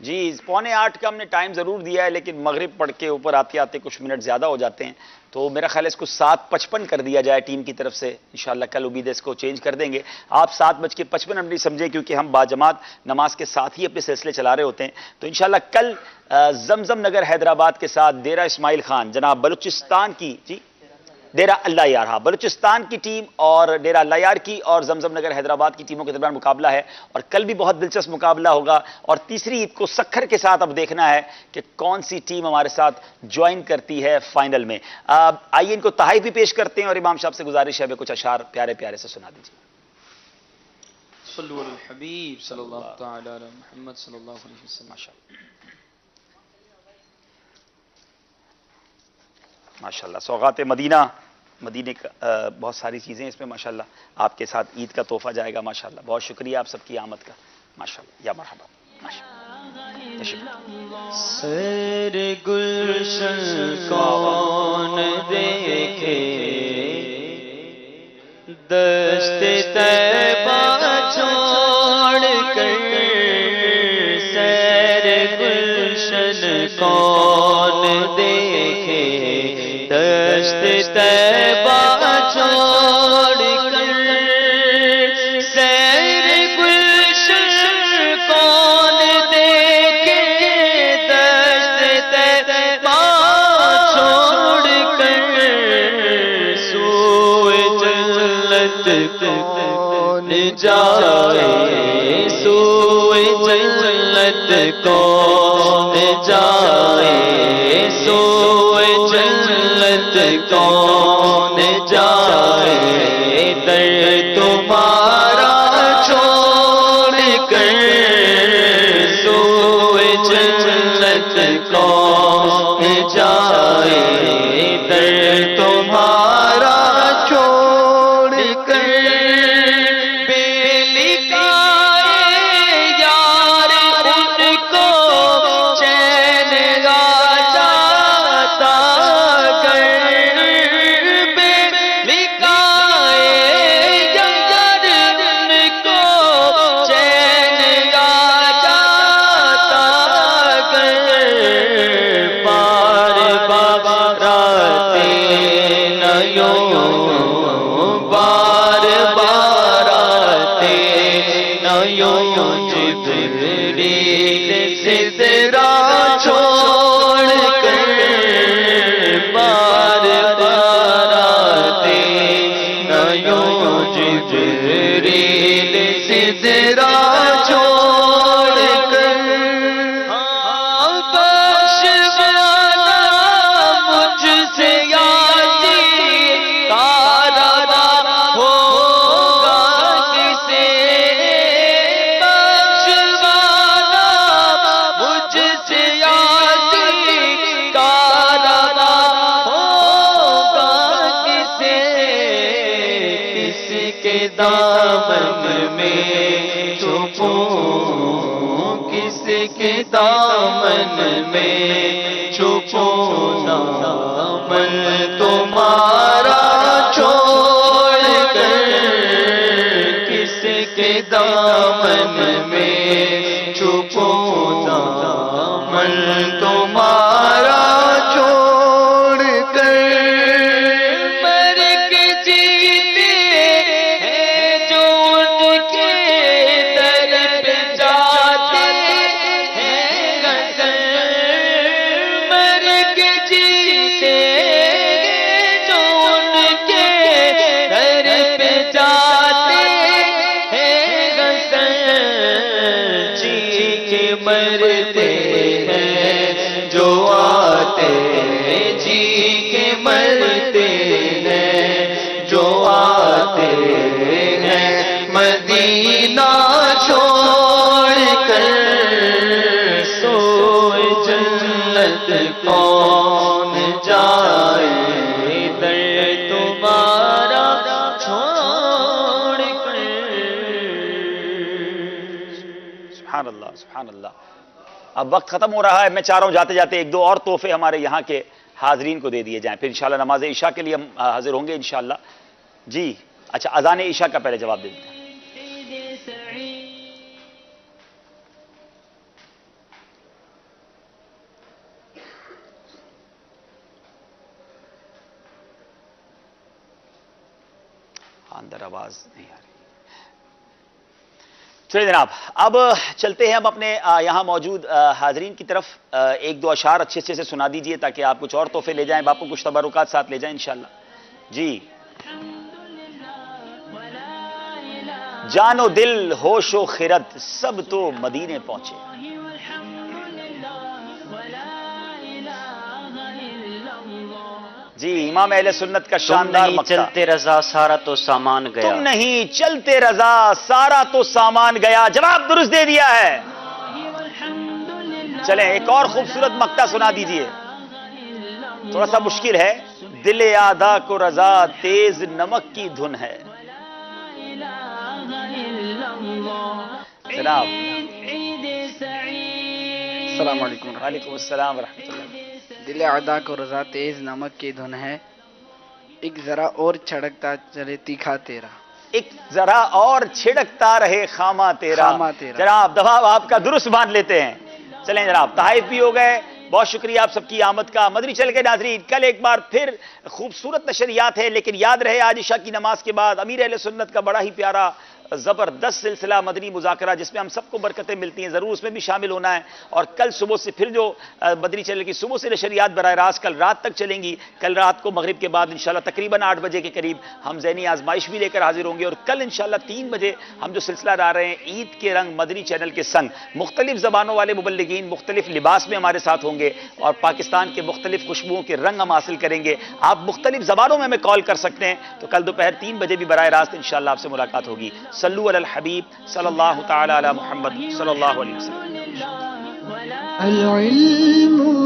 جی 7:45 کا ہم نے ٹائم ضرور دیا ہے، لیکن مغرب پڑھ کے اوپر آتے آتے کچھ منٹ زیادہ ہو جاتے ہیں، تو میرا خیال ہے اس کو 7:55 کر دیا جائے ٹیم کی طرف سے. انشاءاللہ کل امید ہے اس کو چینج کر دیں گے. آپ 7:55 نہیں سمجھے، کیونکہ ہم باجماعت نماز کے ساتھ ہی اپنے سلسلے چلا رہے ہوتے ہیں. تو انشاءاللہ کل زمزم نگر حیدرآباد کے ساتھ ڈیرہ اسماعیل خان جناب بلوچستان کی، جی ڈیرہ اللہ یار، ہاں بلوچستان کی ٹیم اور ڈیرہ اللہ یار کی اور زمزم نگر حیدرآباد کی ٹیموں کے درمیان مقابلہ ہے، اور کل بھی بہت دلچسپ مقابلہ ہوگا. اور تیسری عید کو سکھر کے ساتھ اب دیکھنا ہے کہ کون سی ٹیم ہمارے ساتھ جوائن کرتی ہے فائنل میں. آئیے ان کو تحائف بھی پیش کرتے ہیں، اور امام صاحب سے گزارش ہے کچھ اشعار پیارے پیارے سے سنا دیجیے. صلو علی الحبیب صلی اللہ تعالی علی محمد صلی اللہ علیہ وسلم. ماشاءاللہ سوغات مدینہ، مدینے کا بہت ساری چیزیں اس میں ماشاءاللہ آپ کے ساتھ عید کا تحفہ جائے گا. ماشاءاللہ بہت شکریہ آپ سب کی آمد کا. ماشاءاللہ یا مرحبا. سر گلشن کون دیکھے، دست طیبہ چھوڑ کر، سر گلشن کون دیکھے، دست طیبہ چھوڑ کر، سیر گلشن کون دیکھے، دست طیبہ چھوڑ کر، سوئے جنت کون جائے، سوئے جنت کون جائے، سوئے جنت کون جائے، در تمہارا چھوڑ کر، سوئے جنت کون جائے، در تمہارا چھوڑ کر، بے لکھائے یار ان کو چین آ جاتا گر، بے لکھائے یار ان کو چین آ جاتا گر، بار بار آتے نہ یوں، بار بار آتے نہ یوں، جبریل سدرا چھوڑ کر، بار بار آتے نہ یوں، جبریل سدرا چھوڑ کر، بخشوانا مجھ سے یاسین کارا ہوگا کسے، بخشوانا مجھ سے یاسین کارا ہوگا کسے، کس کے دامن میں چھپوں، کس کے دامن میں چھپوں، دامن تمہارا چھوڑ کر، کس کے دامن میں چھپوں، دامن تمہارا چھوڑ کر، مر کے جیتے ہیں جو ان کے در پہ جاتے ہیں غزل، مر کے جیتے ہیں جو ان کے در پہ جاتے ہیں غزل، جی کے مرتے ہیں جو آتے ہیں، جی کے مرتے ہیں جو آتے ہیں، مدینہ چھوڑ کر، سوئے جنت کون جائے، در تمہارا چھوڑ کر. سبحان اللہ سبحان اللہ. اب وقت ختم ہو رہا ہے، میں چاہ رہا ہوں جاتے جاتے ایک دو اور تحفے ہمارے یہاں کے حاضرین کو دے دیے جائیں، پھر انشاءاللہ نماز عشاء کے لیے ہم حاضر ہوں گے انشاءاللہ. جی اچھا اذان عشاء کا پہلے جواب دے دیتے ہیں. اندر آواز نہیں آ رہی. چلیے جناب، اب چلتے ہیں ہم اپنے یہاں موجود حاضرین کی طرف. ایک دو اشعار اچھے سے سنا دیجئے تاکہ آپ کچھ اور تحفے لے جائیں، باپ کو کچھ تبرکات ساتھ لے جائیں انشاءاللہ. جی. جان و دل ہوش و خرد سب تو مدینے پہنچے. جی امام اہل سنت کا شاندار مقطع. چلتے رضا سارا تو سامان گیا. تم نہیں چلتے رضا سارا تو سامان گیا. جواب درست دے دیا ہے. چلیں ایک اور خوبصورت مقطع سنا دیجئے، تھوڑا سا مشکل ہے. دل آدھا کو رضا تیز نمک کی دھن ہے. جناب السلام علیکم. وعلیکم السلام ورحمۃ اللہ. دل ادا کو رضا تیز نمک کی دھن ہے، ایک ذرا اور چھڑکتا چلے تیکھا تیرا. ایک ذرا اور چھڑکتا رہے خامہ تیرا. خامہ تیرا. جناب دباؤ آپ کا درست باندھ لیتے ہیں. چلیں جناب تحائف بھی ہو گئے. بہت شکریہ آپ سب کی آمد کا. مدنی چینل کے ناظرین کل ایک بار پھر خوبصورت نشریات ہے، لیکن یاد رہے آج عشاء کی نماز کے بعد امیر اہل سنت کا بڑا ہی پیارا زبردست سلسلہ مدنی مذاکرہ جس میں ہم سب کو برکتیں ملتی ہیں، ضرور اس میں بھی شامل ہونا ہے. اور کل صبح سے پھر جو مدنی چینل کی صبح سے نشریات براہ راست کل رات تک چلیں گی. کل رات کو مغرب کے بعد انشاءاللہ تقریباً 8 بجے کے قریب ہم ذہنی آزمائش بھی لے کر حاضر ہوں گے. اور کل انشاءاللہ 3 بجے ہم جو سلسلہ لا رہے ہیں عید کے رنگ مدنی چینل کے سنگ، مختلف زبانوں والے مبلغین مختلف لباس میں ہمارے ساتھ ہوں گے اور پاکستان کے مختلف خوشبوؤں کے رنگ ہم حاصل کریں گے. آپ مختلف زبانوں میں ہمیں کال کر سکتے ہیں. تو کل دوپہر 3 بجے بھی براہ راست انشاءاللہ آپ سے ملاقات ہوگی. صلو علی الحبیب صلی اللہ تعالی علی محمد صلی اللہ علیہ وسلم.